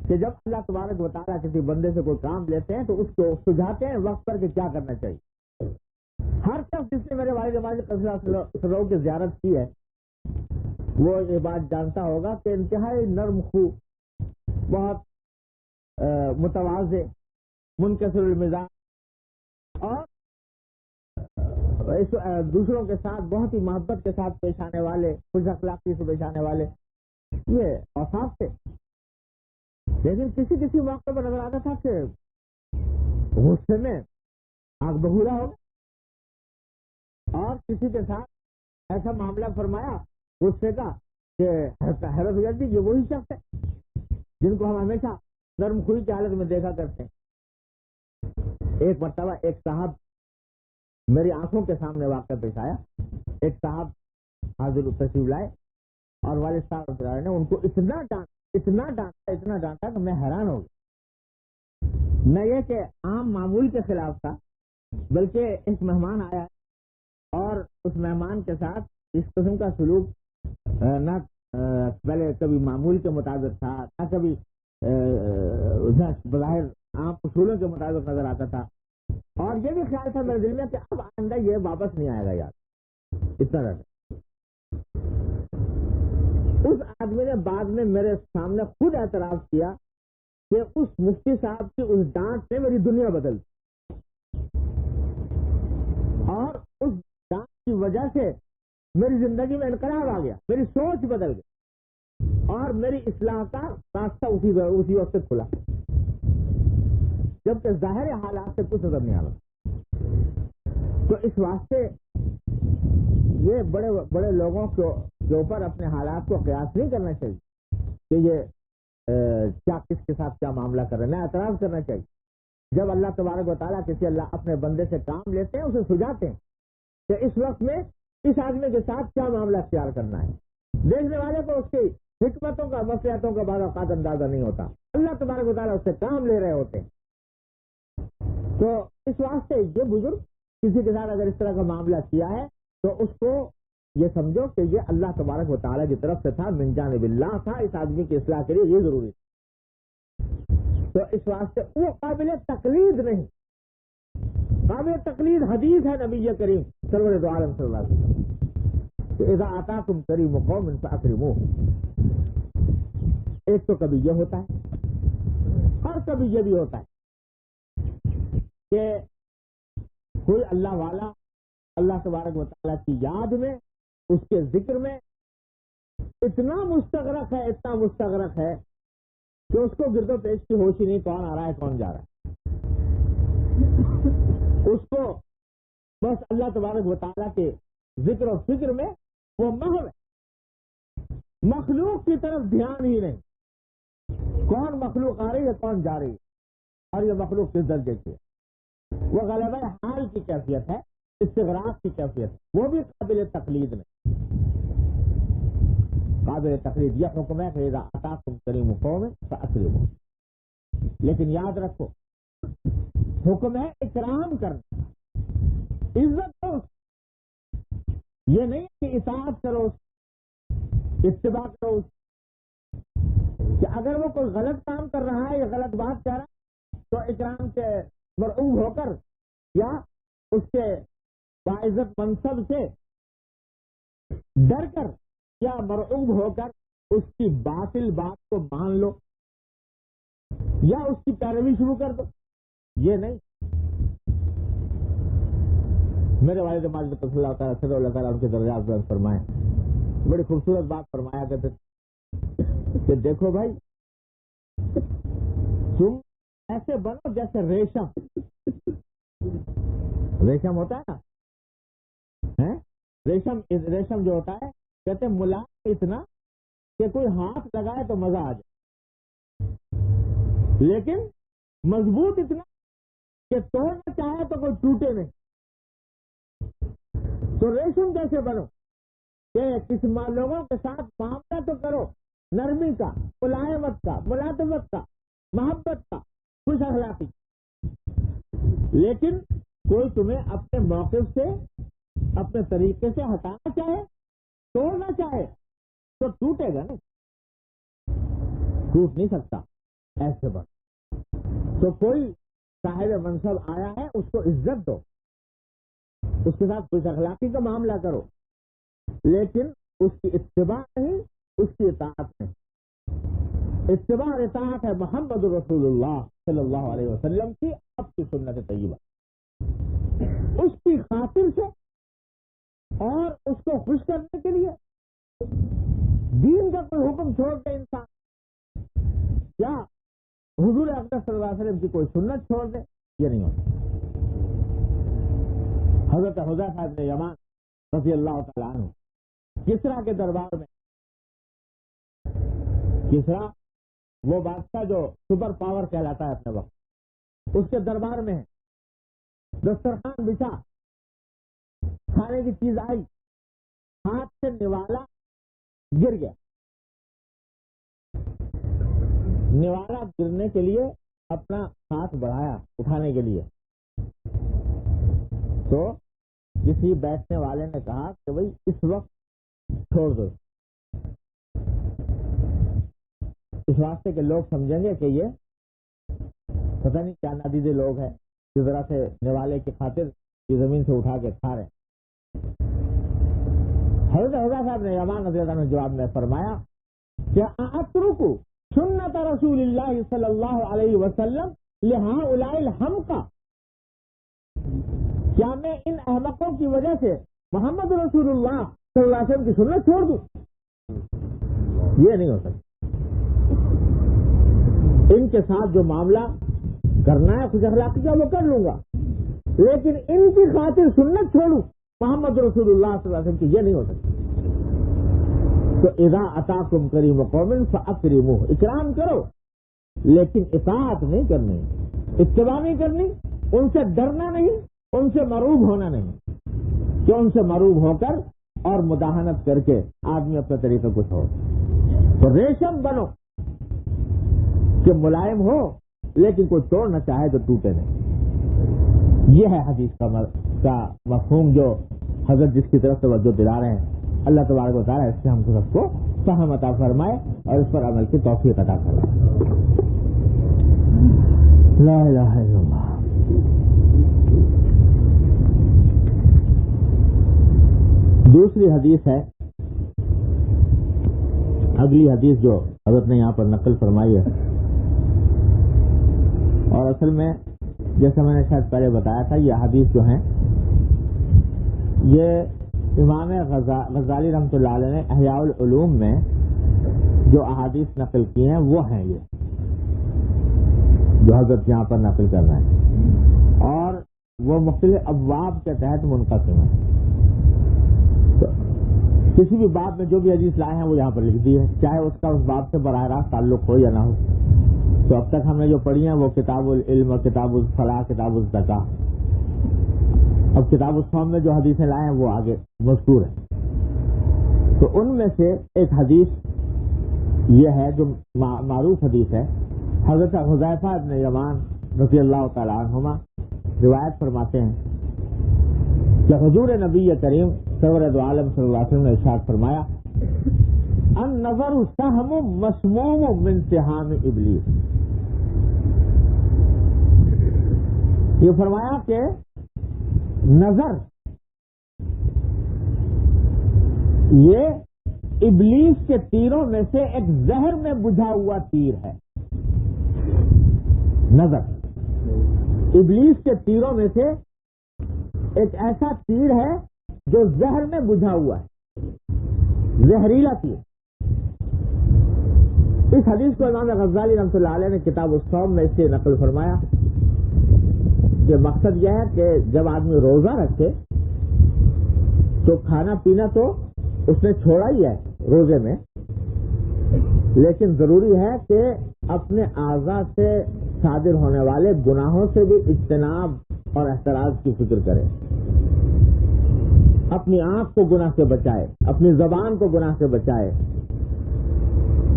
کہ جب اللہ تبارک و تعالیٰ کسی بندے سے کوئی کام لیتے ہیں تو اس کو سجھاتے ہیں وقت پر کہ کیا کرنا چاہیے. ہر شخص جس نے میرے والد ماجد قصلہ کی زیارت کی ہے وہ یہ بات جانتا ہوگا کہ انتہائی نرم خو، بہت متواضع، منکسر المزاج اور دوسروں کے ساتھ بہت ہی محبت کے ساتھ پیش آنے والے، خوش اخلاقی سے پیش آنے والے، یہ اوصاف تھے. لیکن کسی موقع پر نظر آتا تھا کہ غصے میں آگ ببولا ہو اور کسی کے ساتھ ایسا معاملہ فرمایا غصے کا کہ حیرت ہو جاتی یہ وہی شخص ہے جن کو ہم ہمیشہ نرم خوئی کی حالت میں دیکھا کرتے ہیں. ایک مرتبہ ایک صاحب میری آنکھوں کے سامنے واقعہ پیش آیا. ایک صاحب حاضر تشریف لائے اور والد صاحب نے ان کو اتنا ڈانٹا کہ میں حیران ہو گیا. نہ یہ کہ عام معمول کے خلاف تھا، بلکہ ایک مہمان آیا اور اس مہمان کے ساتھ اس قسم کا سلوک نہ پہلے کبھی معمول کے مطابق تھا، نہ کبھی بظاہر عام اصولوں کے مطابق نظر آتا تھا. اور یہ بھی خیال تھا میرے دل میں کہ اب آئندہ یہ واپس نہیں آئے گا یار. اس طرح اس آدمی نے بعد میں میرے سامنے خود اعتراف کیا کہ اس مفتی صاحب کی اس ڈانٹ سے میری دنیا بدل اور اس ڈانٹ کی وجہ سے میری زندگی میں انقلاب آ گیا، میری سوچ بدل گئی اور میری اصلاح کا راستہ اسی وقت کھلا، جبکہ ظاہر حالات سے کچھ نظر نہیں آ رہا. تو اس واسطے یہ بڑے بڑے لوگوں کے اوپر اپنے حالات کو قیاس نہیں کرنا چاہیے کہ یہ کیا کس کے ساتھ کیا معاملہ کر رہے ہیں. نہ اعتراض کرنا چاہیے. جب اللہ تبارک و تعالیٰ اللہ اپنے بندے سے کام لیتے ہیں اسے سجھاتے ہیں کہ اس وقت میں اس آدمی کے ساتھ کیا معاملہ اختیار کرنا ہے. دیکھنے والے کو اس کی حکمتوں کا مصلحتوں کا بعض اوقات اندازہ نہیں ہوتا. اللہ تبارک و تعالیٰ اس سے کام لے رہے ہوتے ہیں. تو اس واسطے یہ بزرگ کسی کے ساتھ اگر اس طرح کا معاملہ کیا ہے تو اس کو یہ سمجھو کہ یہ اللہ تبارک و تعالیٰ کی طرف سے تھا، من جانب اللہ تھا. اس آدمی کی اصلاح کے لیے یہ ضروری ہے. تو اس واسطے وہ قابل تقلید نہیں، قابل تقلید حدیث ہے نبی کریم سرور دو عالم صلی اللہ علیہ وسلم کہ اذا آتاکم کریم قوم فاکرموہ. ایک تو کبھی یہ ہوتا ہے اور کبھی یہ بھی ہوتا ہے کہ کوئی اللہ والا اللہ تبارک و تعالیٰ کی یاد میں، اس کے ذکر میں اتنا مستغرق ہے کہ اس کو گرد و پیش کی ہوش ہی نہیں کون آ رہا ہے کون جا رہا ہے. اس کو بس اللہ تبارک و تعالیٰ کے ذکر و فکر میں وہ محو ہے، مخلوق کی طرف دھیان ہی نہیں. کون مخلوق آ رہی ہے کون جا رہی ہے اور یہ مخلوق کس درجے کی ہے. وہ غلبہ حال کی کیفیت ہے، استغراق کی کیفیت ہے. وہ بھی قابل تقلید نہیں، قابل تقلید. یہ حکم ہے کہ اذا آتاکم کریم قوم فاکرموہ. لیکن یاد رکھو حکم ہے اکرام کرنا، عزت کرو. یہ نہیں کہ اطاعت کرو، اتباع کرو. کہ اگر وہ کوئی غلط کام کر رہا ہے یا غلط بات کہہ رہا ہے تو اکرام سے مرعوب ہو کر یا اس کے باعزت منصب سے ڈر کر یا مرعوب ہو کر اس کی باطل بات کو مان لو یا اس کی پیروی شروع کر دو. یہ نہیں. میرے والد ماجد صلی اللہ تعالیٰ صلی اللہ تعالیٰ ان کے درجات بلند فرمائے. بڑی خوبصورت بات فرمایا کرتے کہ دیکھو بھائی تم ایسے بنو جیسے ریشم ہوتا ہے نا. ریشم جو ہوتا ہے کہتے ملائم اتنا کہ کوئی ہاتھ لگائے تو مزہ آ جائے، لیکن مضبوط اتنا کہ توڑنا چاہے تو کوئی ٹوٹے نہیں. تو ریشم کیسے بنو کہ کسی لوگوں کے ساتھ معاملہ تو کرو نرمی کا، ملائمت کا، ملاطفت کا، محبت کا، خوش اخلاقی، لیکن کوئی تمہیں اپنے موقف سے اپنے طریقے سے ہٹانا چاہے، توڑنا چاہے تو ٹوٹے گا نا، ٹوٹ نہیں سکتا. ایسے بن. تو کوئی صاحب منصب آیا ہے اس کو عزت دو, اس کے ساتھ کچھ اخلاقی کا معاملہ کرو, لیکن اس کی اتباع نہیں, اس کی اطاعت نہیں. اتباع اور اطاعت ہے محمد رسول اللہ صلی اللہ علیہ وسلم کی, آپ کی سنت طیبہ. اس کی خاطر سے اور اس کو خوش کرنے کے لیے دین کا کوئی حکم چھوڑ دے انسان, یا حضور اقدس صلی اللہ علیہ وسلم کی کوئی سنت چھوڑ دے, یہ نہیں ہوتا. حضرت حذیفہ بن یمان رضی اللہ تعالیٰ عنہ کسریٰ کے دربار میں, کسریٰ وہ بادشاہ جو سپر پاور کہلاتا ہے اپنے وقت, اس کے دربار میں ہے. دسترخوان بچھا, کھانے کی چیز آئی, ہاتھ سے نوالا گر گیا. نوالا گرنے کے لیے اپنا ہاتھ بڑھایا اٹھانے کے لیے, تو کسی بیٹھنے والے نے کہا کہ بھئی اس وقت چھوڑ دو, اس واسطے کے لوگ سمجھیں گے کہ یہ پتہ نہیں کیا نادیدے لوگ ہیں, جس طرح سے نوالے کی خاطر یہ زمین سے اٹھا کے کھا رہے. حضرت حذیفہ بن یمان رضی اللہ عنہ نے جواب میں فرمایا کہ اترکو سنت رسول اللہ صلی اللہ علیہ وسلم لہؤلاء الحمقى, کیا میں ان احمقوں کی وجہ سے محمد رسول اللہ صلی اللہ علیہ وسلم کی سنت چھوڑ دوں؟ یہ نہیں ہو سکتا. ان کے ساتھ جو معاملہ کرنا ہے کچھ اخلاقی کا وہ کر لوں گا, لیکن ان کی خاطر سنت چھوڑوں محمد رسول اللہ صلی اللہ علیہ وسلم کی, یہ نہیں ہو سکتا. تو اذا اتاکم کریم قوم فاکرموہ, اکرام کرو لیکن اطاعت نہیں کرنی, اتباع نہیں کرنی, ان سے ڈرنا نہیں, ان سے مروب ہونا نہیں, کہ ان سے مروب ہو کر اور مداہنت کر کے آدمی اپنے طریقے کو چھوڑ. تو ریشم بنو کہ ملائم ہو لیکن کوئی توڑنا چاہے تو ٹوٹے نہیں. یہ ہے حدیث کا مفہوم جو حضرت جس کی طرف توجہ دلا رہے ہیں. اللہ تبارک و تعالیٰ اس سے ہم سب کو فہم عطا فرمائے اور اس پر عمل کی توفیق عطا فرمائے. لا الہ الا اللہ. دوسری حدیث ہے, اگلی حدیث جو حضرت نے یہاں پر نقل فرمائی ہے, اور اصل میں جیسا میں نے شاید پہلے بتایا تھا یہ حدیث جو ہیں یہ امام غزالی رحمۃ اللہ علیہ نے احیاء العلوم میں جو احادیث نقل کی ہیں وہ ہیں یہ جو حضرت یہاں پر نقل کر رہے ہیں, اور وہ مختلف ابواب کے تحت منقسم ہیں. تو کسی بھی باب میں جو بھی حدیث لائے ہیں وہ یہاں پر لکھ دی ہے, چاہے اس کا اس باب سے براہ راست تعلق ہو یا نہ ہو. تو اب تک ہم نے جو پڑھی ہیں وہ کتاب العلم, کتاب الصلاح, کتاب الزکاہ. اب کتاب الصوم میں جو حدیثیں لائے ہیں وہ آگے مذکور ہیں. تو ان میں سے ایک حدیث یہ ہے جو معروف حدیث ہے. حضرت حذیفہ بن یمان رضی اللہ تعالیٰ عنہما روایت فرماتے ہیں کہ حضور نبی کریم سرور دو عالم صلی اللہ علیہ وسلم نے ارشاد فرمایا النظر سہم مسموم من سہام ابلیس. یہ فرمایا کہ نظر یہ ابلیس کے تیروں میں سے ایک زہر میں بجھا ہوا تیر ہے. نظر ابلیس کے تیروں میں سے ایک ایسا تیر ہے جو زہر میں بجھا ہوا ہے, زہریلا تیر. اس حدیث کو امام غزالی رحمۃ اللہ علیہ نے کتاب الصوم میں اس سے نقل فرمایا کہ مقصد یہ ہے کہ جب آدمی روزہ رکھے تو کھانا پینا تو اس نے چھوڑا ہی ہے روزے میں, لیکن ضروری ہے کہ اپنے اعضاء سے صادر ہونے والے گناہوں سے بھی اجتناب اور احتراز کی فکر کرے. اپنی آنکھ کو گناہ سے بچائے, اپنی زبان کو گناہ سے بچائے,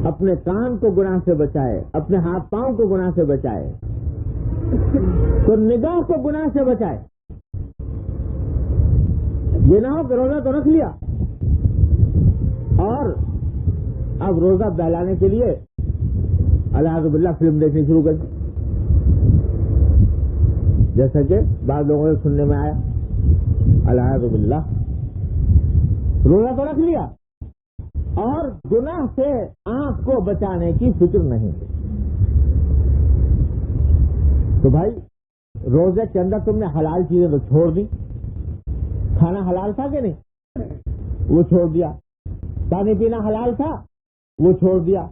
اپنے کان کو گناہ سے بچائے, اپنے ہاتھ پاؤں کو گناہ سے بچائے, تو نگاہ کو گناہ سے بچائے. یہ نہ ہو کہ روزہ تو رکھ لیا اور اب روزہ بہلانے کے لیے الیاذ باللہ فلم دیکھنی شروع کر دی، جیسا کہ بعض لوگوں سے سننے میں آیا، الیاذ باللہ روزہ تو رکھ لیا اور گناہ سے آنکھ کو بچانے کی فکر نہیں۔ تو بھائی روزے کے اندر تم نے حلال چیزیں تو چھوڑ دی، کھانا حلال تھا کہ نہیں، وہ چھوڑ دیا، پانی پینا حلال تھا وہ چھوڑ دیا،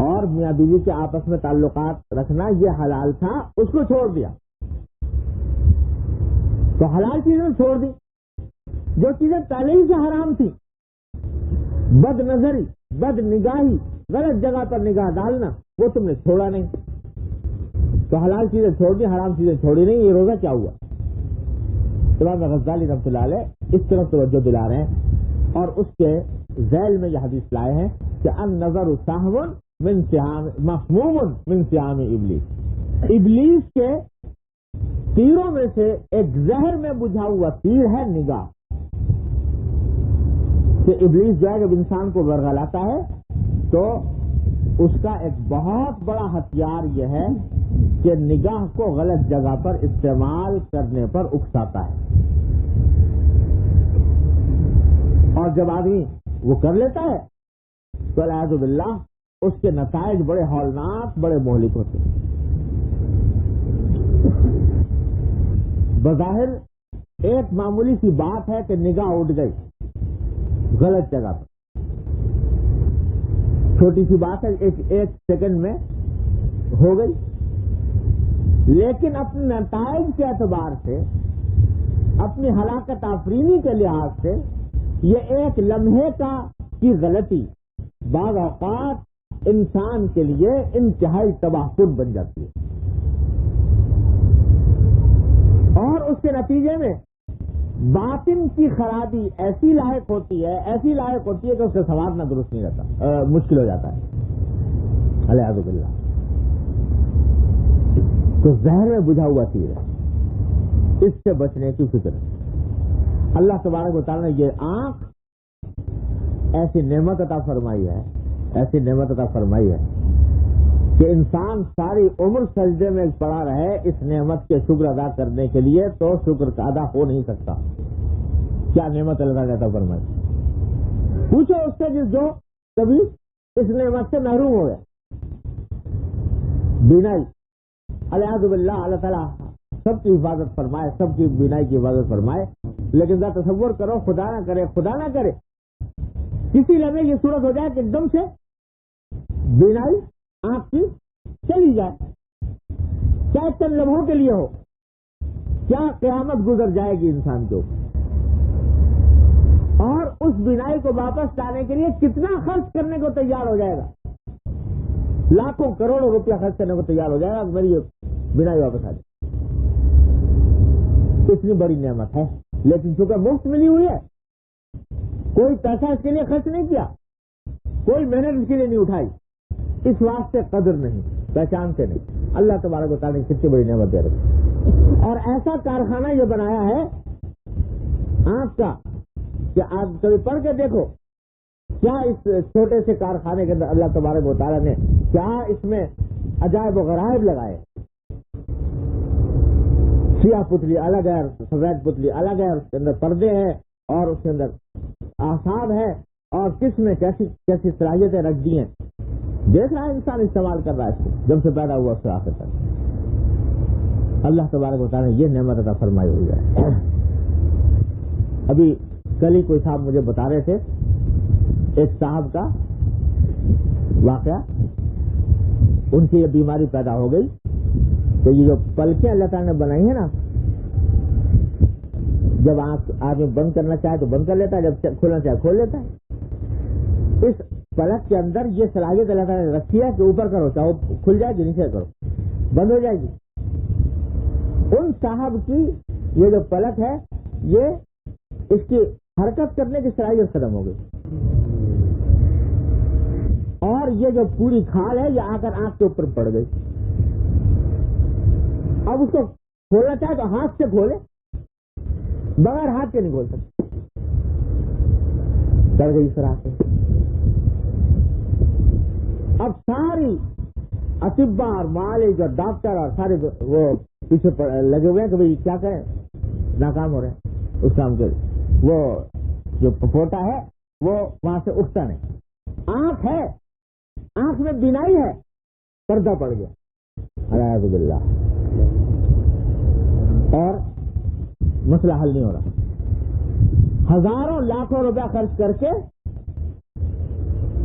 اور میاں بیوی کے آپس میں تعلقات رکھنا یہ حلال تھا اس کو چھوڑ دیا، تو حلال چیزیں چھوڑ دی۔ جو چیزیں پہلے ہی سے حرام تھی، بد نظری، بد نگاہی، غلط جگہ پر نگاہ ڈالنا، وہ تم نے چھوڑا نہیں، تو حلال چیزیں چھوڑ دی، حرام چیزیں چھوڑی نہیں، یہ روزہ کیا ہوا؟ امام غزالی رحمۃ اللہ علیہ اس طرف توجہ دلا رہے ہیں اور اس کے ذیل میں یہ حدیث لائے ہیں کہ النظر سہو من صیام مفہوم من صیام ابلیس، ابلیس کے تیروں میں سے ایک زہر میں بجھا ہوا تیر ہے نگاہ، کہ ابلیس جو ہے جب انسان کو ورغلاتا ہے تو اس کا ایک بہت بڑا ہتھیار یہ ہے کہ نگاہ کو غلط جگہ پر استعمال کرنے پر اکساتا ہے، اور جب آدمی وہ کر لیتا ہے تو الیاذ باللہ اس کے نتائج بڑے ہولناک، بڑے مہلک ہوتے ہیں۔ بظاہر ایک معمولی سی بات ہے کہ نگاہ اٹھ گئی غلط جگہ پر، چھوٹی سی بات ہے، ایک سیکنڈ میں ہو گئی، لیکن اپنے نتائج کے اعتبار سے، اپنی ہلاکت آفرینی کے لحاظ سے یہ ایک لمحے کی غلطی بعض اوقات انسان کے لیے انتہائی تباہ کن بن جاتی ہے، اور اس کے نتیجے میں باطن کی خرابی ایسی لاحق ہوتی ہے کہ اس سے سنوارنا درست نہیں رہتا، مشکل ہو جاتا ہے، الیاذ باللہ۔ تو زہر میں بجھا ہوا تیر ہے، اس سے بچنے کی فکر ہے۔ اللہ تبارک و تعالیٰ نے یہ آنکھ ایسی نعمت عطا فرمائی ہے کہ انسان ساری عمر سجدے میں پڑا رہے اس نعمت کے شکر ادا کرنے کے لیے تو شکر کا ادا ہو نہیں سکتا۔ کیا نعمت اللہ نے عطا فرمائی؟ پوچھو اس سے جو کبھی اس نعمت سے محروم ہو گئے۔ بینائی، الیاذ باللہ، اللہ تعالیٰ سب کی حفاظت فرمائے، سب کی بینائی کی حفاظت فرمائے، لیکن ذرا تصور کرو، خدا نہ کرے کسی لمحے یہ صورت ہو جائے کہ ایک دم سے بینائی آنکھ کی چلی جائے، چاہے چند لمحوں کے لیے ہو، کیا قیامت گزر جائے گی انسان کو، اور اس بینائی کو واپس لانے کے لیے کتنا خرچ کرنے کو تیار ہو جائے گا، لاکھوں کروڑوں روپیہ خرچ کرنے کو تیار ہو جائے گا، میری بینائی واپس آ جائے۔ اتنی بڑی نعمت ہے، لیکن چونکہ مفت ملی ہوئی ہے، کوئی پیسہ اس کے لیے خرچ نہیں کیا، کوئی محنت اس کے لیے نہیں اٹھائی، اس واسطے قدر نہیں، پہچانتے نہیں۔ اللہ تبارک و تعالیٰ نے کتنی بڑی نعمت دے رکھی، اور ایسا کارخانہ یہ بنایا ہے آنکھ کا کہ آپ کبھی پڑھ کے دیکھو کیا اس چھوٹے سے کارخانے کے اندر اللہ تبارک و تعالیٰ نے کیا اس میں عجائب و غرائب لگائے۔ سیاہ پتلی الگ ہے، سفید پتلی الگ ہے، اس کے اندر پردے ہیں اور اس کے اندر اعصاب ہے، اور کس میں کیسی کیسی صلاحیتیں رکھ دی ہیں، دیکھ رہا ہے انسان، استعمال کر رہا ہے اس کو، جب سے پیدا ہوا اس سے آخر تک۔ اللہ تبارک و تعالیٰ نے یہ نعمت عطا فرمائی ہوئی ہے۔ ابھی کل ہی کوئی صاحب مجھے بتا رہے تھے ایک صاحب کا واقعہ، ان کی یہ بیماری پیدا ہو گئی، تو یہ جو پلکیں اللہ تعالیٰ نے بنائی ہیں نا، جب آدمی بند کرنا چاہے تو بند کر لیتا ہے، جب کھولنا چاہے کھول لیتا ہے۔ اس پلک کے اندر یہ صلاحیت اللہ تعالیٰ نے رکھی ہے کہ اوپر کرو چاہو کھل جائے گی، نیچے کرو بند ہو جائے گی۔ ان صاحب کی یہ جو پلک ہے، یہ اس کی حرکت کرنے کی صلاحیت ختم ہو گئی، اور یہ جو پوری کھال ہے یہ آ کر آنکھ کے اوپر پڑ گئی۔ اب اس کو کھولنا چاہے تو ہاتھ سے کھولے، بغیر ہاتھ کے نہیں کھول سکتے، چڑھ گئی سراہ سے۔ ساری اطباء اور معالج اور ڈاکٹر اور سارے وہ پیچھے لگے ہوئے ہیں کہ بھئی کیا کریں، ناکام ہو رہے ہیں اس کام کے. وہ جو پپوٹا ہے وہ وہاں سے اٹھتا نہیں. آنکھ ہے، آنکھ میں بینائی ہے، پردہ پڑ گیا اعوذ باللہ، اور مسئلہ حل نہیں ہو رہا. ہزاروں لاکھوں روپیہ خرچ کر کے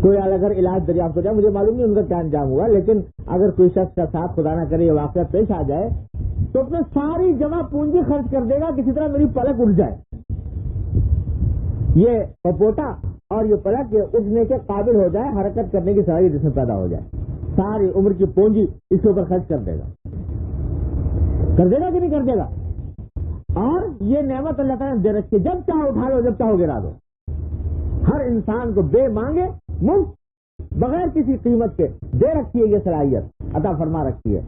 کوئی اگر علاج دریافت ہو جائے، مجھے معلوم نہیں ان کا کیا انجام ہوا، لیکن اگر کوئی شخص کا ساتھ خدا نہ کرے یہ واقعہ پیش آ جائے تو اپنے ساری جمع پونجی خرچ کر دے گا کسی طرح میری پلک اٹھ جائے. یہ پپوٹا اور یہ پلک اٹھنے کے قابل ہو جائے، حرکت کرنے کی صلاحیت جس میں پیدا ہو جائے، ساری عمر کی پونجی اس کے اوپر خرچ کر دے گا. کر دے گا کہ نہیں کر دے گا؟ اور یہ نعمت اللہ تعالیٰ نے دے رکھی ہے، جب چاہو اٹھا لو، جب چاہو گرا دو. ہر انسان کو بے مانگے مفت بغیر کسی قیمت کے دے رکھی ہے، یہ صلاحیت عطا فرما رکھی ہے.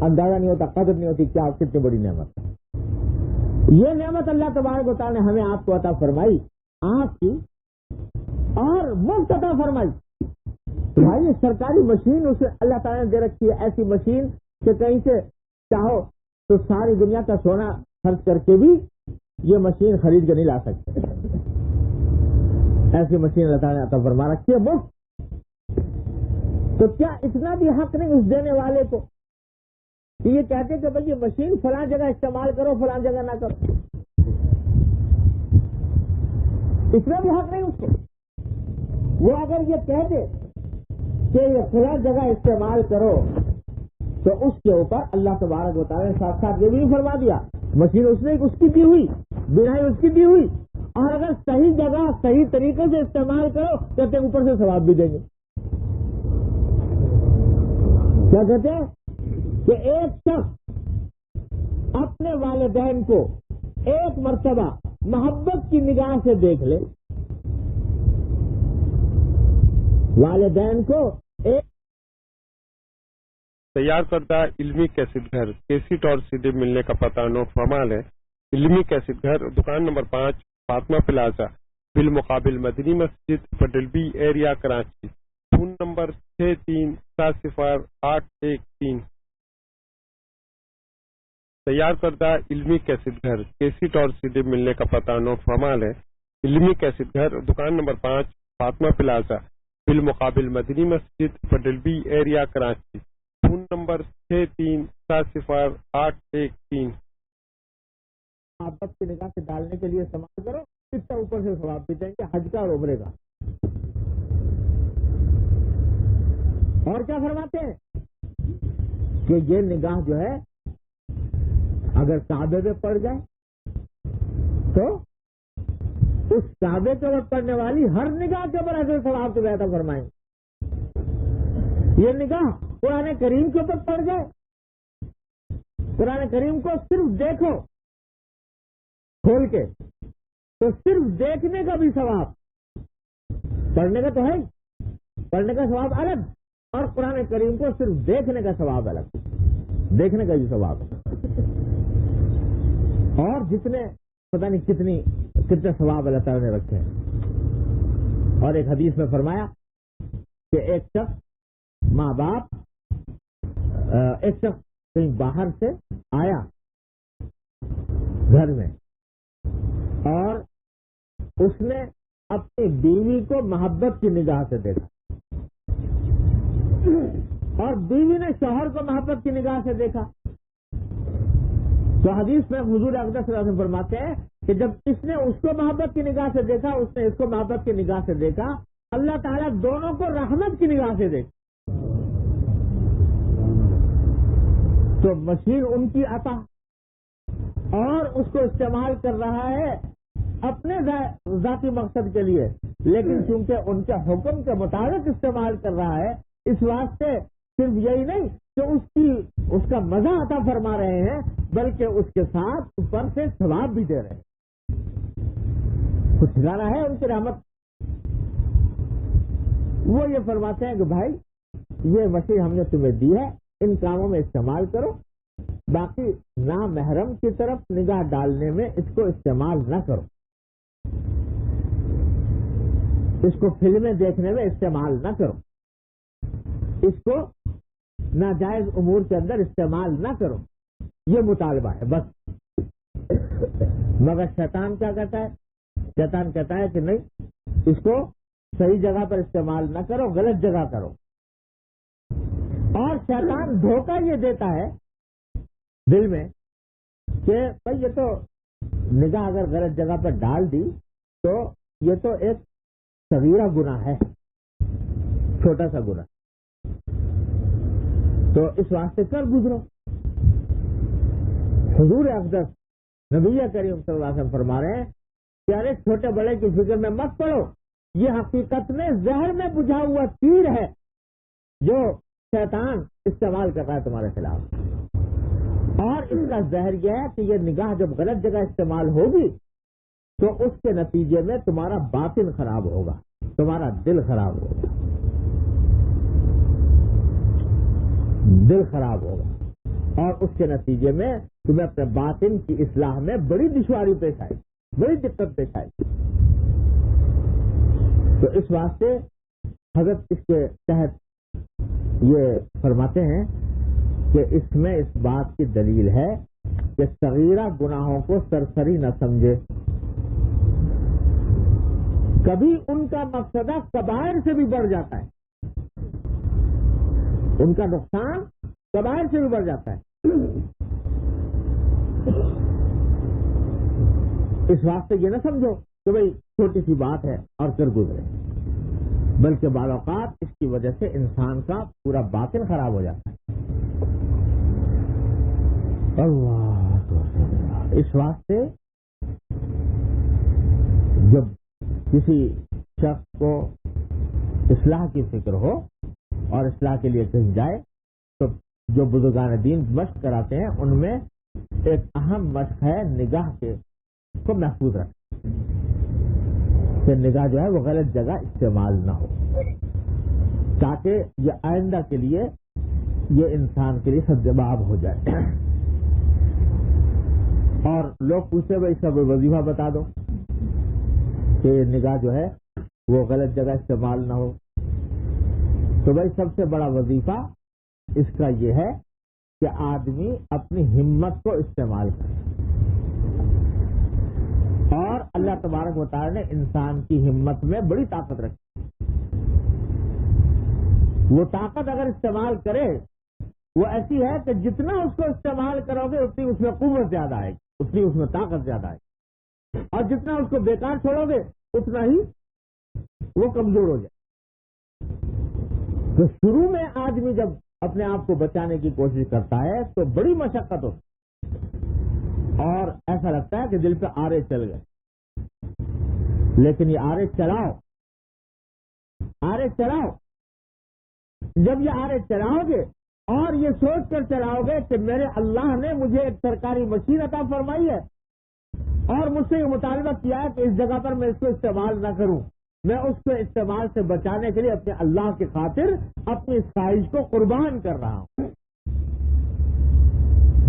اندازہ نہیں ہوتا، قدر نہیں ہوتی کیا کتنی بڑی نعمت ہے. یہ نعمت اللہ تبارک و تعالیٰ نے ہمیں آپ کو عطا فرمائی آنکھ کی، اور مفت عطا فرمائی. بھائی سرکاری مشین اسے اللہ تعالیٰ نے دے رکھی ہے، ایسی مشین کہ کہیں سے چاہو تو ساری دنیا کا سونا خرچ کر کے بھی یہ مشین خرید کے نہیں لا سکتے. ایسی مشین اللہ تعالیٰ نے عطا فرما رکھی ہے مفت. تو کیا اتنا بھی حق نہیں اس دینے والے کو کہ یہ کہتے کہ بھائی یہ مشین فلاں جگہ استعمال کرو، فلاں جگہ نہ کرو؟ اتنا بھی حق نہیں اس کو. وہ اگر یہ کہہ دے کہ یہ فلاں جگہ استعمال کرو تو اس کے اوپر اللہ تبارک و تعالیٰ نے ساتھ ساتھ یہ بھی فرما دیا مشین اس نے اس کی دی ہوئی، بنائی اس کی دی ہوئی، اور اگر صحیح جگہ صحیح طریقے سے استعمال کرو کہتے ہیں اوپر سے ثواب بھی دیں گے. کیا کہتے ہیں کہ ایک شخص اپنے والدین کو ایک مرتبہ محبت کی نگاہ سے دیکھ لے، والدین کو ایک تیار کردہ علمی کیسٹ گھر، کیسٹ اور سیڈی ملنے کا پتہ نوٹ فرما لیں. علمی کیسٹ گھر، دکان نمبر 5، فاطمہ پلازا، بالمقابل مدنی مسجد، Patel B area, Karachi. Phone number 63708113. تیار کردہ علمی کیسٹ گھر، کیسٹ اور سیڈی ملنے کا پتہ نوٹ فرما لیں. علمی کیسٹ گھر، دکان نمبر 5، فاطمہ پلازا، بالمقابل مدنی مسجد، Patel B area, Karachi. Phone number 63708113. محبت کی نگاہ سے ڈالنے کے لیے استعمال کرو، اس سے اوپر سے ثواب بھی دیں گے، حج کا اور عمرے کا. اور کیا فرماتے ہیں کہ یہ نگاہ جو ہے اگر کعبے پہ پڑ جائے تو اس کعبے کے اوپر پڑنے والی ہر نگاہ کے اوپر ایسے ثواب تو عطا فرمائیں. یہ نگاہ قرآن کریم کے اوپر پڑ جائے، قرآن کریم کو صرف دیکھو کھول کے تو صرف دیکھنے کا بھی ثواب، پڑھنے کا تو ہے، پڑھنے کا ثواب الگ، اور قرآن کریم کو صرف دیکھنے کا ثواب الگ، دیکھنے کا بھی ثواب. اور جتنے پتہ نہیں کتنے ثواب اللہ تعالیٰ نے رکھے ہیں. اور ایک حدیث میں فرمایا کہ ایک شخص ماں باپ، ایک شخص کہیں باہر سے آیا گھر میں اور اس نے اپنی بیوی کو محبت کی نگاہ سے دیکھا، اور بیوی نے شوہر کو محبت کی نگاہ سے دیکھا. تو حدیث میں حضور اقدس صلی اللہ علیہ وسلم فرماتے ہیں کہ جب اس نے اس کو محبت کی نگاہ سے دیکھا، اس نے اس کو محبت کی نگاہ سے دیکھا، اللہ تعالیٰ دونوں کو رحمت کی نگاہ سے دیکھا. تو مشین ان کی عطا اور اس کو استعمال کر رہا ہے اپنے ذاتی مقصد کے لیے، لیکن چونکہ ان کے حکم کے مطابق استعمال کر رہا ہے، اس واسطے صرف یہی نہیں کہ اس کا مزہ عطا فرما رہے ہیں، بلکہ اس کے ساتھ اوپر سے ثواب بھی دے رہے ہیں. کچھ ٹھکانا ہے ان کی رحمت. وہ یہ فرماتے ہیں کہ بھائی یہ مشین ہم نے تمہیں دی ہے، ان کاموں میں استعمال کرو، باقی نامحرم کی طرف نگاہ ڈالنے میں اس کو استعمال نہ کرو، اس کو فلمیں دیکھنے میں استعمال نہ کرو. اس کو ناجائز امور کے اندر استعمال نہ کرو، یہ مطالبہ ہے بس۔ مگر شیطان کیا کہتا ہے؟ شیطان کہتا ہے کہ نہیں، اس کو صحیح جگہ پر استعمال نہ کرو، غلط جگہ کرو۔ اور شیطان دھوکہ یہ دیتا ہے دل میں کہ بھائی یہ تو نگاہ اگر غلط جگہ پر ڈال دی تو یہ تو ایک صغیرہ گناہ ہے، چھوٹا سا گناہ، تو اس واسطے کر گزرو۔ حضور اقدس نبی کریم صلی اللہ علیہ وسلم فرما رہے ہیں کہ ارے چھوٹے بڑے کی فکر میں مت پڑو، یہ حقیقت میں زہر میں بجھا ہوا تیر ہے جو شیطان استعمال کر رہا ہے تمہارے خلاف۔ اور اس کا زہر یہ ہے کہ یہ نگاہ جب غلط جگہ استعمال ہوگی تو اس کے نتیجے میں تمہارا باطن خراب ہوگا، تمہارا دل خراب ہوگا، دل خراب ہوگا، اور اس کے نتیجے میں تمہیں اپنے باطن کی اصلاح میں بڑی دشواری پیش آئے، بڑی دقت پیش آئے۔ تو اس واسطے حضرت اس کے تحت یہ فرماتے ہیں کہ اس میں اس بات کی دلیل ہے کہ صغیرہ گناہوں کو سرسری نہ سمجھے، کبھی ان کا مقصدہ کبائر سے بھی بڑھ جاتا ہے، ان کا نقصان کبائر سے بھی بڑھ جاتا ہے۔ اس واسطے یہ نہ سمجھو کہ بھئی چھوٹی سی بات ہے اور کر گزرے، بلکہ بعض اوقات اس کی وجہ سے انسان کا پورا باطن خراب ہو جاتا ہے۔ اللہ، اس واسطے جب کسی شخص کو اصلاح کی فکر ہو اور اصلاح کے لیے کہیں جائے تو جو بزرگان دین مشق کراتے ہیں ان میں ایک اہم مشق ہے نگاہ کو محفوظ رکھنا، کہ نگاہ جو ہے وہ غلط جگہ استعمال نہ ہو، تاکہ یہ آئندہ کے لیے یہ انسان کے لیے سدباب ہو جائے۔ اور لوگ پوچھتے بھائی سب وظیفہ بتا دو کہ نگاہ جو ہے وہ غلط جگہ استعمال نہ ہو، تو بھائی سب سے بڑا وظیفہ اس کا یہ ہے کہ آدمی اپنی ہمت کو استعمال کرے، اور اللہ تبارک و تعالی نے انسان کی ہمت میں بڑی طاقت رکھی، وہ طاقت اگر استعمال کرے وہ ایسی ہے کہ جتنا اس کو استعمال کرو گے اتنی اس میں قوت زیادہ آئے گی، اتنی اس میں طاقت زیادہ آئے گی، اور جتنا اس کو بیکار چھوڑو گے اتنا ہی وہ کمزور ہو جائے۔ تو شروع میں آدمی جب اپنے آپ کو بچانے کی کوشش کرتا ہے تو بڑی مشقت ہوتی ہے اور ایسا لگتا ہے کہ دل پہ آرے چل گئے، لیکن یہ آرے چلاؤ، آرے چلاؤ، جب یہ آرے چلاؤ گے اور یہ سوچ کر چلاؤ گے کہ میرے اللہ نے مجھے ایک سرکاری مشین عطا فرمائی ہے اور مجھ سے یہ مطالبہ کیا ہے کہ اس جگہ پر میں اس کو استعمال نہ کروں، میں اس کو استعمال سے بچانے کے لیے اپنے اللہ کی خاطر اپنی خواہش کو قربان کر رہا ہوں۔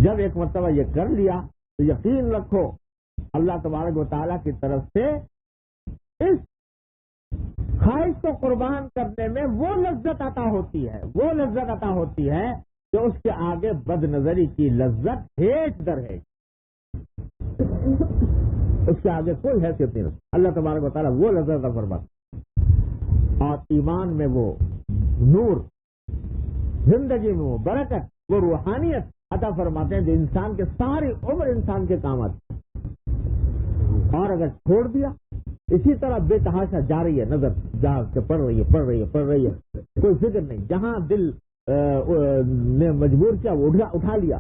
جب ایک مرتبہ یہ کر لیا تو یقین رکھو اللہ تبارک و تعالیٰ کی طرف سے اس خواہش کو قربان کرنے میں وہ لذت عطا ہوتی ہے، وہ لذت عطا ہوتی ہے کہ اس کے آگے بد نظری کی لذت ہیٹ در ہے، اس کے آگے کوئی حیثیت نہیں رکھتی۔ اللہ تبارک و تعالیٰ وہ لذت عطا فرماتا، اور ایمان میں وہ نور، زندگی میں وہ برکت، وہ روحانیت عطا فرماتے ہیں جو انسان کے ساری عمر انسان کے کام آتی ہے۔ اور اگر چھوڑ دیا اسی طرح بے تحاشا جا رہی ہے نظر، جہاں سے پڑ رہی ہے، کوئی فکر نہیں، جہاں دل نے مجبور کیا وہ اٹھا لیا،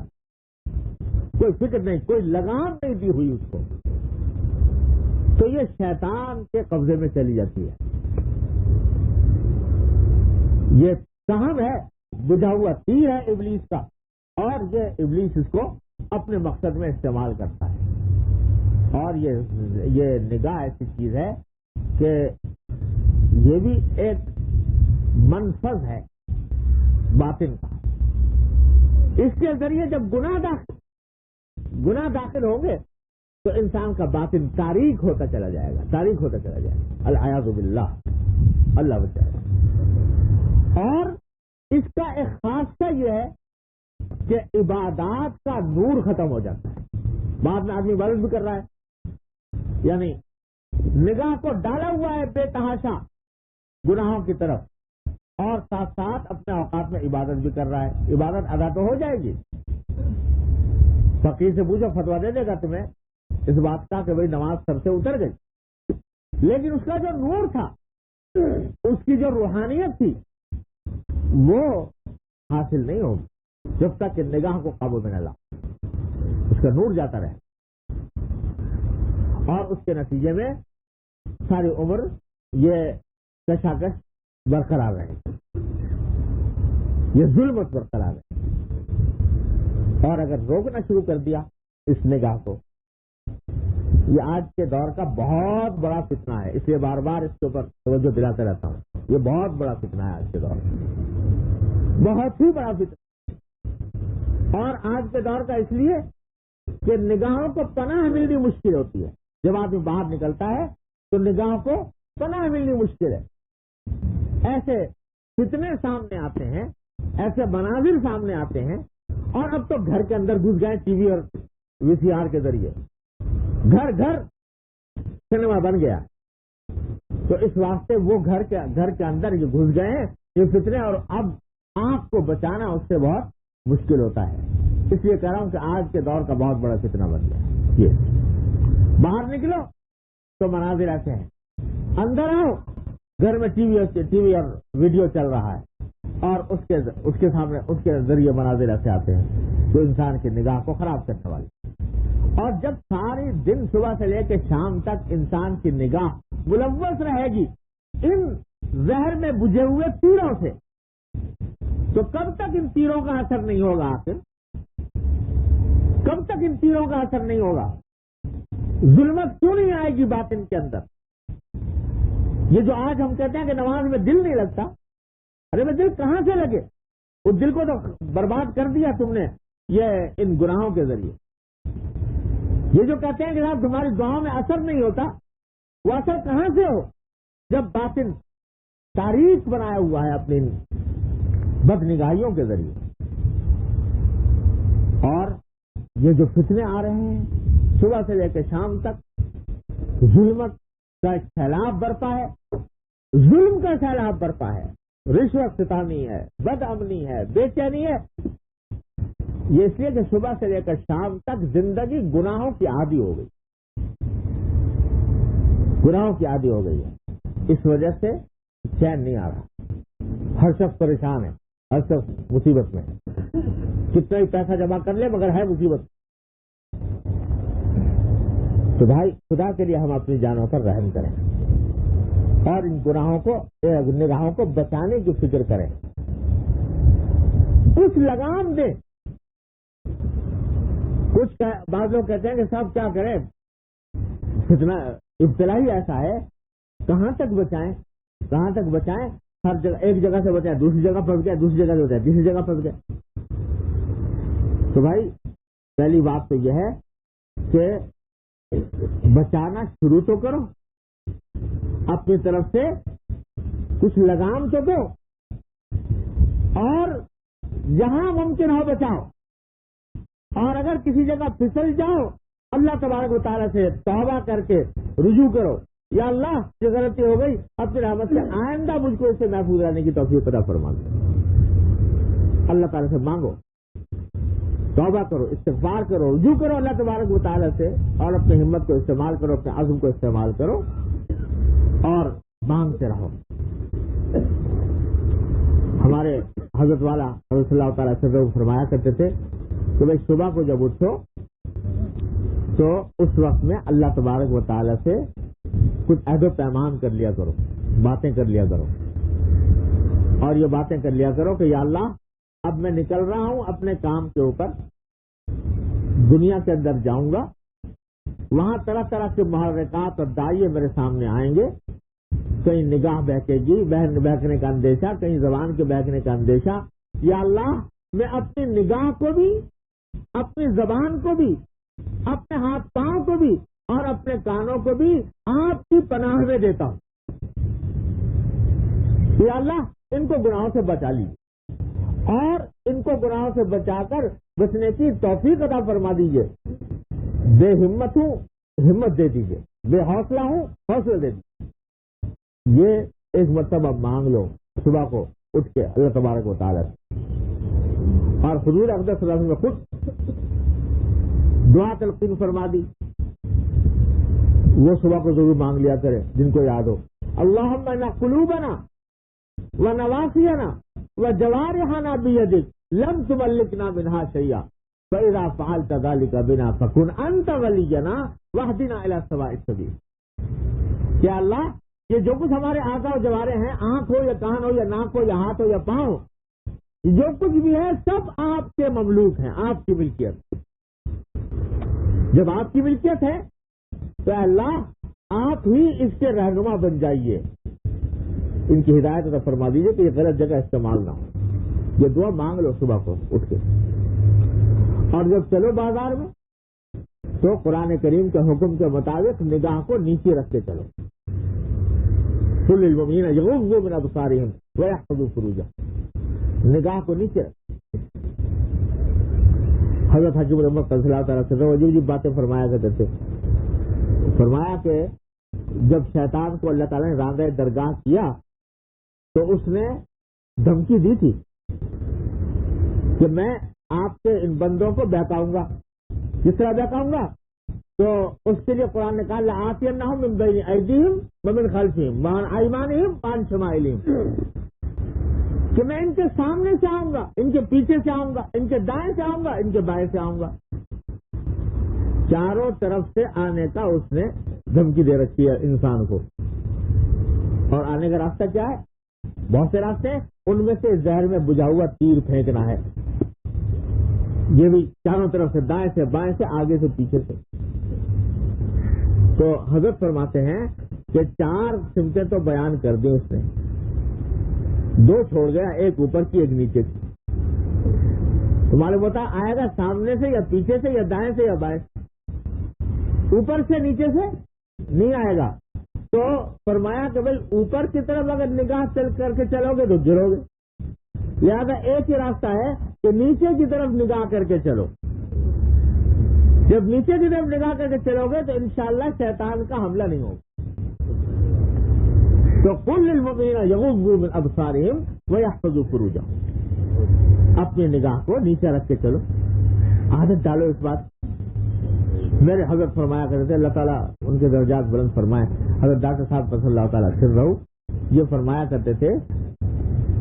کوئی فکر نہیں، کوئی لگام نہیں دی ہوئی اس کو، تو یہ شیطان کے قبضے میں چلی جاتی ہے۔ یہ سہم ہے، بجھا ہوا تیر ہے ابلیس کا، اور یہ ابلیس اس کو اپنے مقصد میں استعمال کرتا ہے۔ اور یہ نگاہ ایسی چیز ہے کہ یہ بھی ایک منفذ ہے باطن کا، اس کے ذریعے جب گناہ داخل ہوں گے تو انسان کا باطن تاریک ہوتا چلا جائے گا، العیاذ باللہ، اللہ بچائے۔ اور اس کا ایک خاصہ یہ ہے کہ عبادات کا نور ختم ہو جاتا ہے. بعد میں آدمی عبادت بھی کر رہا ہے، یعنی نگاہ کو ڈالا ہوا ہے بے تحاشا گناہوں کی طرف، اور ساتھ ساتھ اپنے اوقات میں عبادت بھی کر رہا ہے. عبادت ادا تو ہو جائے گی. فقیر سے پوچھو، فتویٰ دے دے گا تمہیں اس بات کا کہ بھائی نماز سب سے اتر گئی، لیکن اس کا جو نور تھا، اس کی جو روحانیت تھی، وہ حاصل نہیں ہوگی جب تک کہ نگاہ کو قابو میں نہ لا. اس کا نور جاتا رہے، اور اس کے نتیجے میں ساری عمر یہ کشاکش برقرار رہے، یہ ظلمت برقرار رہے. اور اگر روکنا شروع کر دیا اس نگاہ کو، یہ آج کے دور کا بہت بڑا فتنہ ہے، اس لیے بار بار اس کے اوپر توجہ دلاتا رہتا ہوں. یہ بہت بڑا فتنہ ہے آج کے دور میں، بہت ہی بڑا فتنہ. اور آج کے دور کا اس لیے کہ نگاہوں کو پناہ ملنی مشکل ہوتی ہے. جب آدمی باہر نکلتا ہے تو نگاہوں کو پناہ ملنی مشکل ہے. ایسے فتنے سامنے آتے ہیں، ایسے مناظر سامنے آتے ہیں، اور اب تو گھر کے اندر گھس گئے ٹی وی اور VCR کے ذریعے. گھر گھر سنیما بن گیا. تو اس واسطے وہ گھر کے اندر یہ گھس گئے ہیں یہ فتنے، اور اب آنکھ کو بچانا اس سے بہت مشکل ہوتا ہے. اس لیے کہہ رہا ہوں کہ آج کے دور کا بہت بڑا فتنہ بن گیا. یہ باہر نکلو تو مناظر ایسے ہیں، اندر آؤ گھر میں ٹی وی اور ویڈیو چل رہا ہے، اور اس کے سامنے اس کے ذریعے مناظر ایسے آتے ہیں جو انسان کی نگاہ کو خراب کرنے والے. اور جب ساری دن صبح سے لے کے شام تک انسان کی نگاہ ملوث رہے گی ان زہر میں بجھے ہوئے تیروں سے، تو کب تک ان تیروں کا اثر نہیں ہوگا؟ آخر کب تک ان تیروں کا اثر نہیں ہوگا؟ ظلمت کیوں نہیں آئے گی باطن کے اندر؟ یہ جو آج ہم کہتے ہیں کہ نماز میں دل نہیں لگتا، ارے میں دل کہاں سے لگے؟ اس دل کو تو برباد کر دیا تم نے یہ ان گناہوں کے ذریعے. یہ جو کہتے ہیں کہ صاحب تمہاری دعاؤں میں اثر نہیں ہوتا، وہ اثر کہاں سے ہو جب باطن تاریخ بنایا ہوا ہے اپنی بد نگاہیوں کے ذریعے. اور یہ جو فتنے آ رہے ہیں صبح سے لے کے شام تک، ظلمت کا ایک سیلاب برپا ہے، ظلم کا سیلاب برپا ہے، رشوت ستانی ہے، بد امنی ہے، بے چینی ہے. یہ اس لیے کہ صبح سے لے کر شام تک زندگی گناہوں کی عادی ہو گئی، گناہوں کی عادی ہو گئی ہے. اس وجہ سے چین نہیں آ رہا، ہر شخص پریشان ہے، ہر شخص مصیبت میں ہے. کتنا ہی پیسہ جمع کر لے مگر ہے مصیبت. تو بھائی خدا کے لیے ہم اپنی جانوں پر رحم کریں اور ان گناہوں کو، نگاہوں کو بچانے کی فکر کریں. اس لگام دیں. کچھ بعض لوگ کہتے ہیں کہ صاحب کیا کریں، فتنہ ابتلا ہی ایسا ہے، کہاں تک بچائیں کہاں تک بچائیں. ہر جگہ ایک جگہ سے بچائیں، دوسری جگہ پھنس گئے، دوسری جگہ سے بچائیں، تیسری جگہ پھنس گئے. تو بھائی پہلی بات تو یہ ہے کہ بچانا شروع تو کرو، اپنی طرف سے کچھ لگام تو دو، اور جہاں ممکن ہو بچاؤ. اور اگر کسی جگہ پھسل جاؤ اللہ تبارک و تعالیٰ سے توبہ کر کے رجوع کرو، یا اللہ یہ غلطی ہو گئی، اپنی رحمت سے آئندہ مجھ کو اس سے محفوظ رہنے کی توفیق عطا فرما دو. اللہ تعالیٰ سے مانگو، توبہ کرو، استغفار کرو، رجوع کرو اللہ تبارک و تعالیٰ سے، اور اپنی ہمت کو استعمال کرو، اپنے عزم کو استعمال کرو، اور مانگتے رہو. ہمارے حضرت والا حضرت اللہ تعالیٰ سے فرمایا کرتے تھے کہ بھائی صبح کو جب اٹھو تو اس وقت میں اللہ تبارک و تعالیٰ سے کچھ عہد و پیمان کر لیا کرو، باتیں کر لیا کرو. اور یہ باتیں کر لیا کرو کہ یا اللہ اب میں نکل رہا ہوں اپنے کام کے اوپر، دنیا کے اندر جاؤں گا، وہاں طرح طرح کے محرکات اور دائیں میرے سامنے آئیں گے. کہیں نگاہ بہکے گی، بہکنے کا اندیشہ، کہیں زبان کے بہکنے کا اندیشہ. یا اللہ میں اپنی نگاہ کو بھی، اپنی زبان کو بھی، اپنے ہاتھ پاؤں کو بھی، اور اپنے کانوں کو بھی آپ کی پناہ میں دیتا ہوں. یا اللہ ان کو گناہوں سے بچا لیجیے. اور ان کو گناہوں سے بچا کر بچنے کی توفیق عطا فرما دیجیے. بے ہمت ہوں ہمت دے دیجیے، بے حوصلہ ہوں حوصلہ دے دیجیے. یہ ایک مرتبہ مانگ لو صبح کو اٹھ کے اللہ تبارک و تعالیٰ سے. اور حضور اقدس صلی اللہ علیہ وسلم نے خود دعا تلقین فرما دی، وہ صبح کو ضرور مانگ لیا کرے جن کو یاد ہو. اللہم انا قلوبنا و نواسینا و جوارحنا بیدک لم تملکنا منہا شیئا فاذا فعلت ذلک بنا فکن انت ولینا واہدنا الی سواء السبیل. کہ اللہ یہ جو کچھ ہمارے اعضاء و جوارح ہیں، آنکھ ہو یا کان ہو یا ناک ہو یا ہاتھ ہو یا پاؤں، جو کچھ بھی ہے سب آپ کے مملوک ہیں، آپ کی ملکیت. جب آپ کی ملکیت ہے تو اللہ آپ ہی اس کے رہنما بن جائیے. ان کی ہدایت عطا فرما دیجیے کہ یہ غلط جگہ استعمال نہ ہو. یہ دعا مانگ لو صبح کو اٹھ کے. اور جب چلو بازار میں تو قرآن کریم کے حکم کے مطابق نگاہ کو نیچے رکھ کے چلو. قل للمؤمنین یغضوا من ابصارہم ویحفظوا فروجہم. نگاہ کو نیچے رکھ. حضرت حکیم الامت صلی اللہ تعالیٰ سے عجیب باتیں فرمایا کرتے تھے. فرمایا کہ جب شیطان کو اللہ تعالیٰ نے راندہ درگاہ کیا تو اس نے دھمکی دی تھی کہ میں آپ کے ان بندوں کو بہکاؤں گا. کس طرح بہکاؤں گا؟ تو اس کے لیے قرآن نے کہا لآتینہم من بین ایدیہم ومن خلفہم وعن ایمانہم وعن شمائلہم. کہ میں ان کے سامنے سے آؤں گا، ان کے پیچھے سے آؤں گا، ان کے دائیں سے آؤں گا، ان کے بائیں سے آؤں گا. چاروں طرف سے آنے کا اس نے دھمکی دے رکھی ہے انسان کو. اور آنے کا راستہ کیا ہے؟ بہت سے راستے ہیں، ان میں سے زہر میں بجھا ہوا تیر پھینکنا ہے. یہ بھی چاروں طرف سے، دائیں سے بائیں سے، آگے سے پیچھے سے. تو حضرت فرماتے ہیں کہ 4 سمتیں تو بیان کر دی اس نے، 2 چھوڑ گیا، ایک اوپر کی ایک نیچے کی. تو معلوم ہوتا آئے گا سامنے سے یا پیچھے سے یا دائیں سے یا بائیں سے. اوپر سے نیچے سے نہیں آئے گا. تو فرمایا کہ بھائی اوپر کی طرف اگر نگاہ چل کر کے چلو گے تو گرو گے. لہذا ایک ہی راستہ ہے کہ نیچے کی طرف نگاہ کر کے چلو. جب نیچے کی طرف نگاہ کر کے چلو گے تو انشاءاللہ شیطان کا حملہ نہیں ہوگا. تو قل للمؤمنین یغضوا من ابصارہم ویحفظوا فروجہم. اپنی نگاہ کو نیچے رکھ کے چلو. عادت ڈالو اس بات. میرے حضرت فرمایا کرتے تھے، اللہ تعالیٰ ان کے درجات بلند فرمائے، حضرت ڈاکٹر صاحب صلی اللہ تعالیٰ سرہ، یہ فرمایا کرتے تھے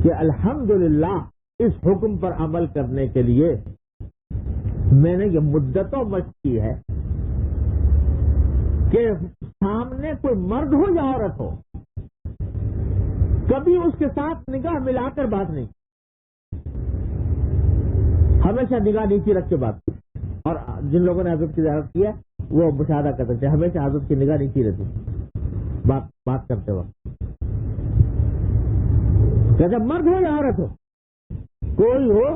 کہ الحمدللہ اس حکم پر عمل کرنے کے لیے میں نے یہ مدتوں مشق کی ہے کہ سامنے کوئی مرد ہو یا عورت ہو، کبھی اس کے ساتھ نگاہ ملا کر بات نہیں، ہمیشہ نگاہ نیچے رکھ کے بات. اور جن لوگوں نے حضرت کی زیارت کی ہے وہ مشاہدہ کرتے تھے، ہمیشہ حضرت کی نگاہ نیچے رہتی بات کرتے وقت. جب مرد ہو یا عورت ہو، کوئی ہو،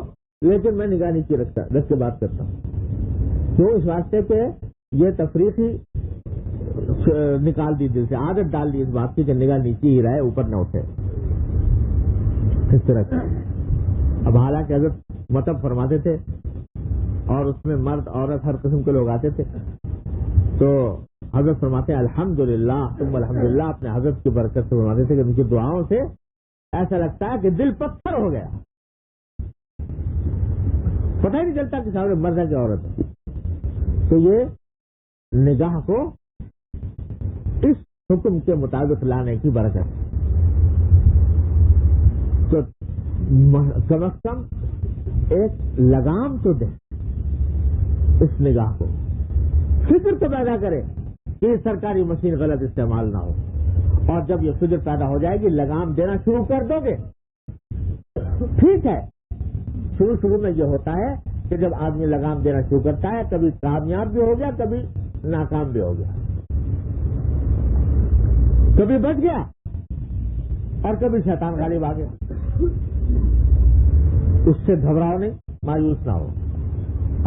لیکن میں نگاہ نیچے رکھ کے بات کرتا ہوں. تو اس واسطے کہ یہ تفریحی نکال دی دل سے، عادت ڈال دی اس بات کی کہ نگاہ نیچے ہی رہے، اوپر نہ اٹھے. اس طرح سے اب حالانکہ حضرت مطلب فرماتے تھے اور اس میں مرد عورت ہر قسم کے لوگ آتے تھے. تو حضرت فرماتے ہیں الحمدللہ تم الحمدللہ، اپنے حضرت کی برکت سے فرماتے تھے کہ ان کی دعاؤں سے ایسا لگتا ہے کہ دل پتھر ہو گیا، پتہ ہی نہیں چلتا کہ سامنے مرد ہے کہ عورت ہے. تو یہ نگاہ کو اس حکم کے مطابق لانے کی برکت ہے. تو کم از کم ایک لگام تو دے اس نگاہ کو، فکر تو پیدا کرے کہ سرکاری مشین غلط استعمال نہ ہو. اور جب یہ فکر پیدا ہو جائے گی، لگام دینا شروع کر دو گے. ٹھیک ہے، شروع میں یہ ہوتا ہے کہ جب آدمی لگام دینا شروع کرتا ہے، کبھی کامیاب بھی ہو گیا، کبھی ناکام بھی ہو گیا، کبھی بچ گیا اور کبھی شیطان غالب آ گیا. اس سے گھبراؤ نہیں، مایوس نہ ہو.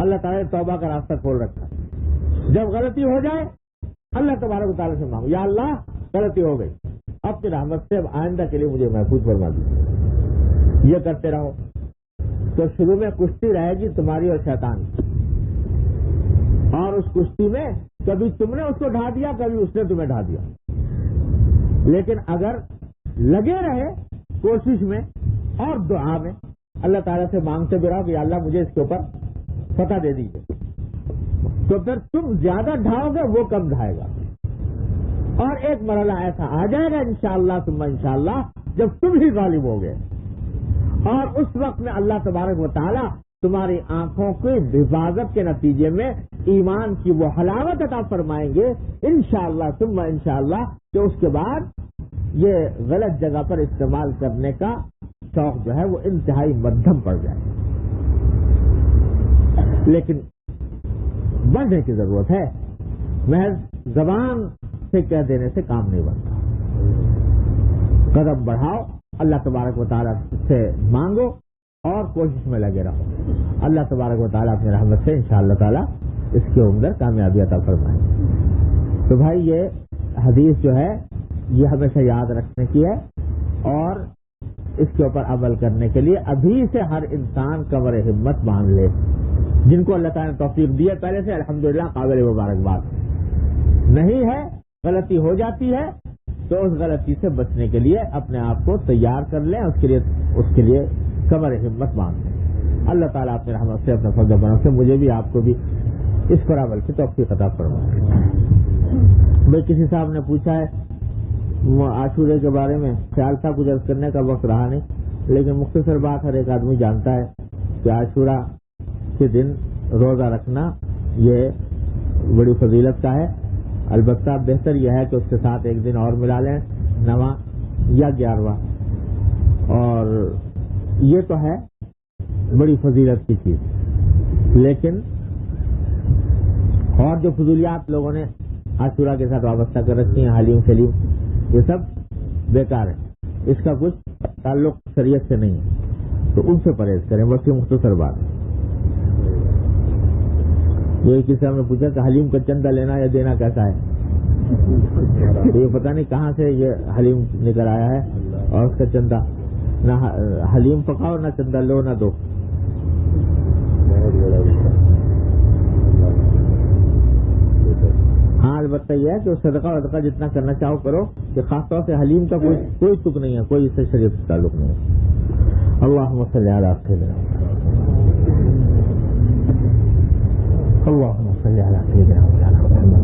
اللہ تعالیٰ نے توبہ کا راستہ کھول رکھا ہے. جب غلطی ہو جائے اللہ تبارک و تعالیٰ سے مانگو، یا اللہ غلطی ہو گئی، اپنی رحمت سے اب آئندہ کے لیے مجھے محفوظ فرما دیجیے. یہ کرتے رہو. تو شروع میں کشتی رہے گی تمہاری اور شیطان کی، اور اس کشتی میں کبھی تم نے اس کو ڈھا دیا، کبھی اس نے تمہیں ڈھا دیا. لیکن اگر لگے رہے کوشش میں اور دعا میں، اللہ تعالیٰ سے مانگتے بھی رہو کہ یا اللہ مجھے اس کے اوپر فتح دے دیجیے، تو پھر تم زیادہ ڈھاؤ گے، وہ کم ڈھائے گا. اور ایک مرحلہ ایسا آ جائے گا انشاءاللہ ثم انشاءاللہ جب تم ہی غالب ہوگے، اور اس وقت میں اللہ تبارک و تعالیٰ تمہاری آنکھوں کی حفاظت کے نتیجے میں ایمان کی وہ حلاوت عطا فرمائیں گے انشاءاللہ ثم انشاءاللہ، کہ اس کے بعد یہ غلط جگہ پر استعمال کرنے کا شوق جو ہے وہ انتہائی مدھم پڑ جائے. لیکن بڑھنے کی ضرورت ہے، محض زبان سے کہہ دینے سے کام نہیں بنتا. قدم بڑھاؤ، اللہ تبارک و تعالیٰ سے مانگو اور کوشش میں لگے رہو. اللہ تبارک و تعالیٰ اپنی رحمت سے انشاءاللہ تعالیٰ اس کے اندر کامیابی عطا فرمائے. تو بھائی یہ حدیث جو ہے یہ ہمیشہ یاد رکھنے کی ہے، اور اس کے اوپر عمل کرنے کے لیے ابھی سے ہر انسان کمر ہمت باندھ لے. جن کو اللہ تعالیٰ نے توفیق دی ہے پہلے سے الحمدللہ قابل مبارکباد. نہیں ہے، غلطی ہو جاتی ہے، تو اس غلطی سے بچنے کے لیے اپنے آپ کو تیار کر لیں، اس کے لیے کمر ہمت باندھ لیں. اللہ تعالیٰ اپنے رحمت سے اپنے فضل و کرم سے مجھے بھی آپ کو بھی اس پر عمل کی توفیق عطا فرمائے. بھائی کسی صاحب نے پوچھا ہے عاشورے کے بارے میں، خیال تھا کچھ عرض کرنے کا وقت رہا نہیں، لیکن مختصر بات ہر ایک آدمی جانتا ہے کہ عاشورہ کے دن روزہ رکھنا یہ بڑی فضیلت کا ہے. البتہ بہتر یہ ہے کہ اس کے ساتھ ایک دن اور ملا لیں، 9واں یا 11واں، اور یہ تو ہے بڑی فضیلت کی چیز. لیکن اور جو فضولیات لوگوں نے عاشورہ کے ساتھ وابستہ کر رکھی ہیں، حلیم شلیم، یہ سب بیکار ہے، اس کا کچھ تعلق شریعت سے نہیں ہے، تو ان سے پرہیز کریں. بس یہ مختصر بات ہے. یہ کسی نے پوچھا کہ حلیم کا چندہ لینا یا دینا کیسا ہے، تو یہ پتہ نہیں کہاں سے یہ حلیم نکل آیا ہے، اور اس کا چندہ نہ حلیم پکاؤ نہ چندہ لو نہ دو. ہاں البتہ یہ ہے کہ صدقہ ودقہ جتنا کرنا چاہو کرو، کہ خاص طور سے حلیم کا کوئی تک نہیں ہے، کوئی اس سے شریعت سے تعلق نہیں ہے. اللہم صلی علی سیدنا اللهم صل على سيدنا محمد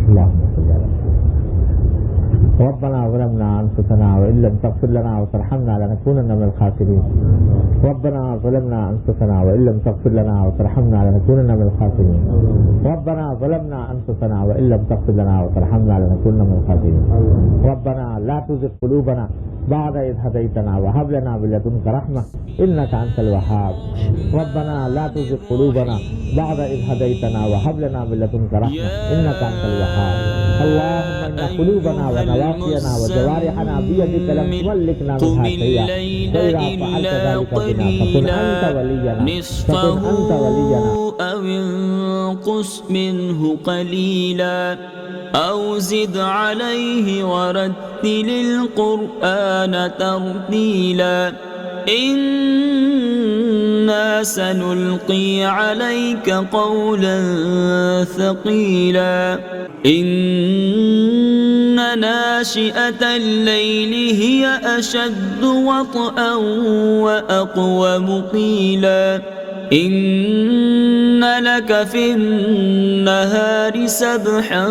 اللهم صل على ربنا ظلمنا انفسنا وان لم تغفر لنا وترحمنا لنكونن من الخاسرين. ربنا ظلمنا انفسنا وان لم تغفر لنا وترحمنا لنكونن من الخاسرين. ربنا ظلمنا انفسنا وان لم تغفر لنا وترحمنا لنكونن من الخاسرين. ربنا لا تزغ قلوبنا بعد إذ هديتنا وهب لنا من لدنك رحمة إنك أنت الوهاب. ربنا لا تزغ قلوبنا بعد إذ هديتنا وهب لنا من لدنك رحمة إنك أنت الوهاب. اللهم إن قلوبنا ونواصينا وجوارحنا بيدك لم تملكنا منها شيئا، فإذا فعلت ذلك بنا فكن أنت ولينا أو انقص منه قليلا أو زد عليه ورتل القرآن ترتيلا. إنا سنلقي عليك قولا ثقيلا. إن ناشئة الليل هي أشد وطئا وأقوم قيلا. إن لك في النهار سبحا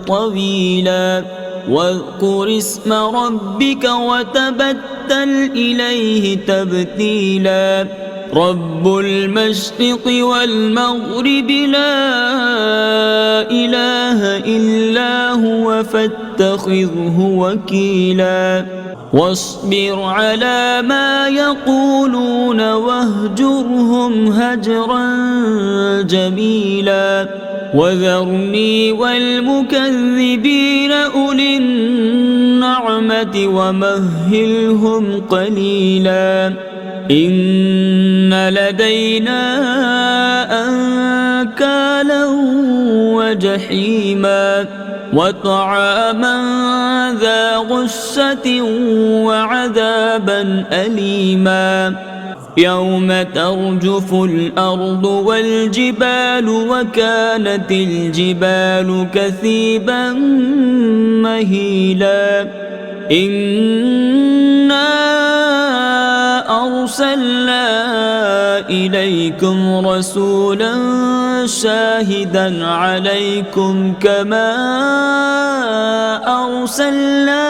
طويلا. واذكر اسم ربك وتبتل إليه تبتيلا. رب المشرق والمغرب لا إله إلا هو فاتخذه وكيلا. واصبر على ما يقولون واهجرهم هجرا جميلا. وذرني والمكذبين أولي النعمة ومهلهم قليلا. إن لدينا أنكالا وجحيما وطعاما ذا غصة وعذابا أليما يوم ترجف الأرض والجبال وكانت الجبال كثيبا مهيلا إنا أرسلنا إليكم رسولا شاهدا عليكم كما أرسلنا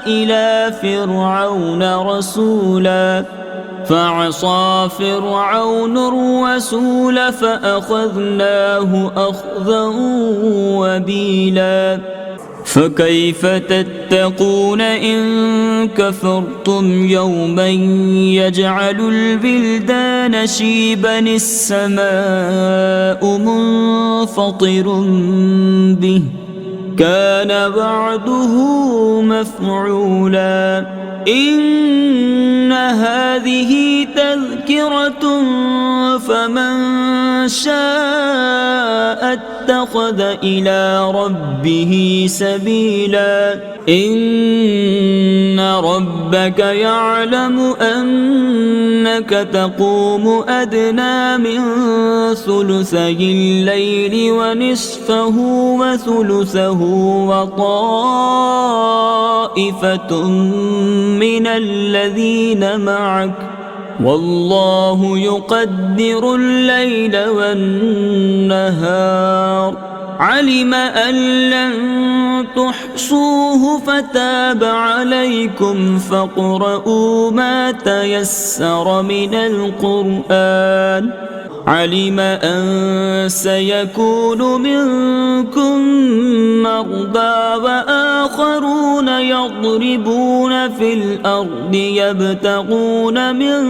إلى فرعون رسولا فعصى فرعون الرسول فأخذناه أخذا وبيلا فكيف تتقون إن كفرتم يوما يجعل البلدان شيبا السماء منفطر به كان وعده مفعولا إن هذه تذكرة فمن شاء اتخذ إلى ربه سبيلا إن ربك يعلم أنك تقوم أدنى من ثلثي الليل ونصفه وثلثه وطائفة من الذين معك والله يقدر الليل والنهار علم أن لن تحصوه فتاب عليكم فاقرؤوا ما تيسر من القرآن علم أن سيكون منكم مرضى وآخرون يضربون في الأرض يبتغون من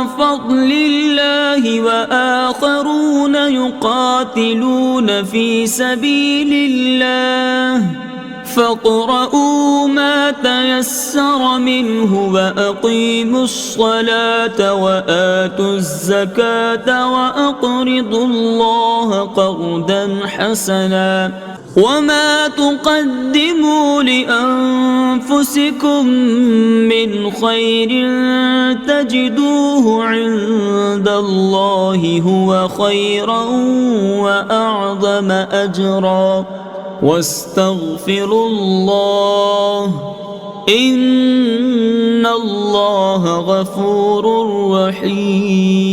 فضل الله وآخرون يقاتلون في سبيل الله فاقرؤوا ما تيسر منه وأقيموا الصلاة وآتوا الزكاة وأقرضوا الله قرضا حسنا وما تقدموا لأنفسكم من خير تجدوه عند الله هو خيرا وأعظم أجرا واستغفروا الله إن الله غفور رحيم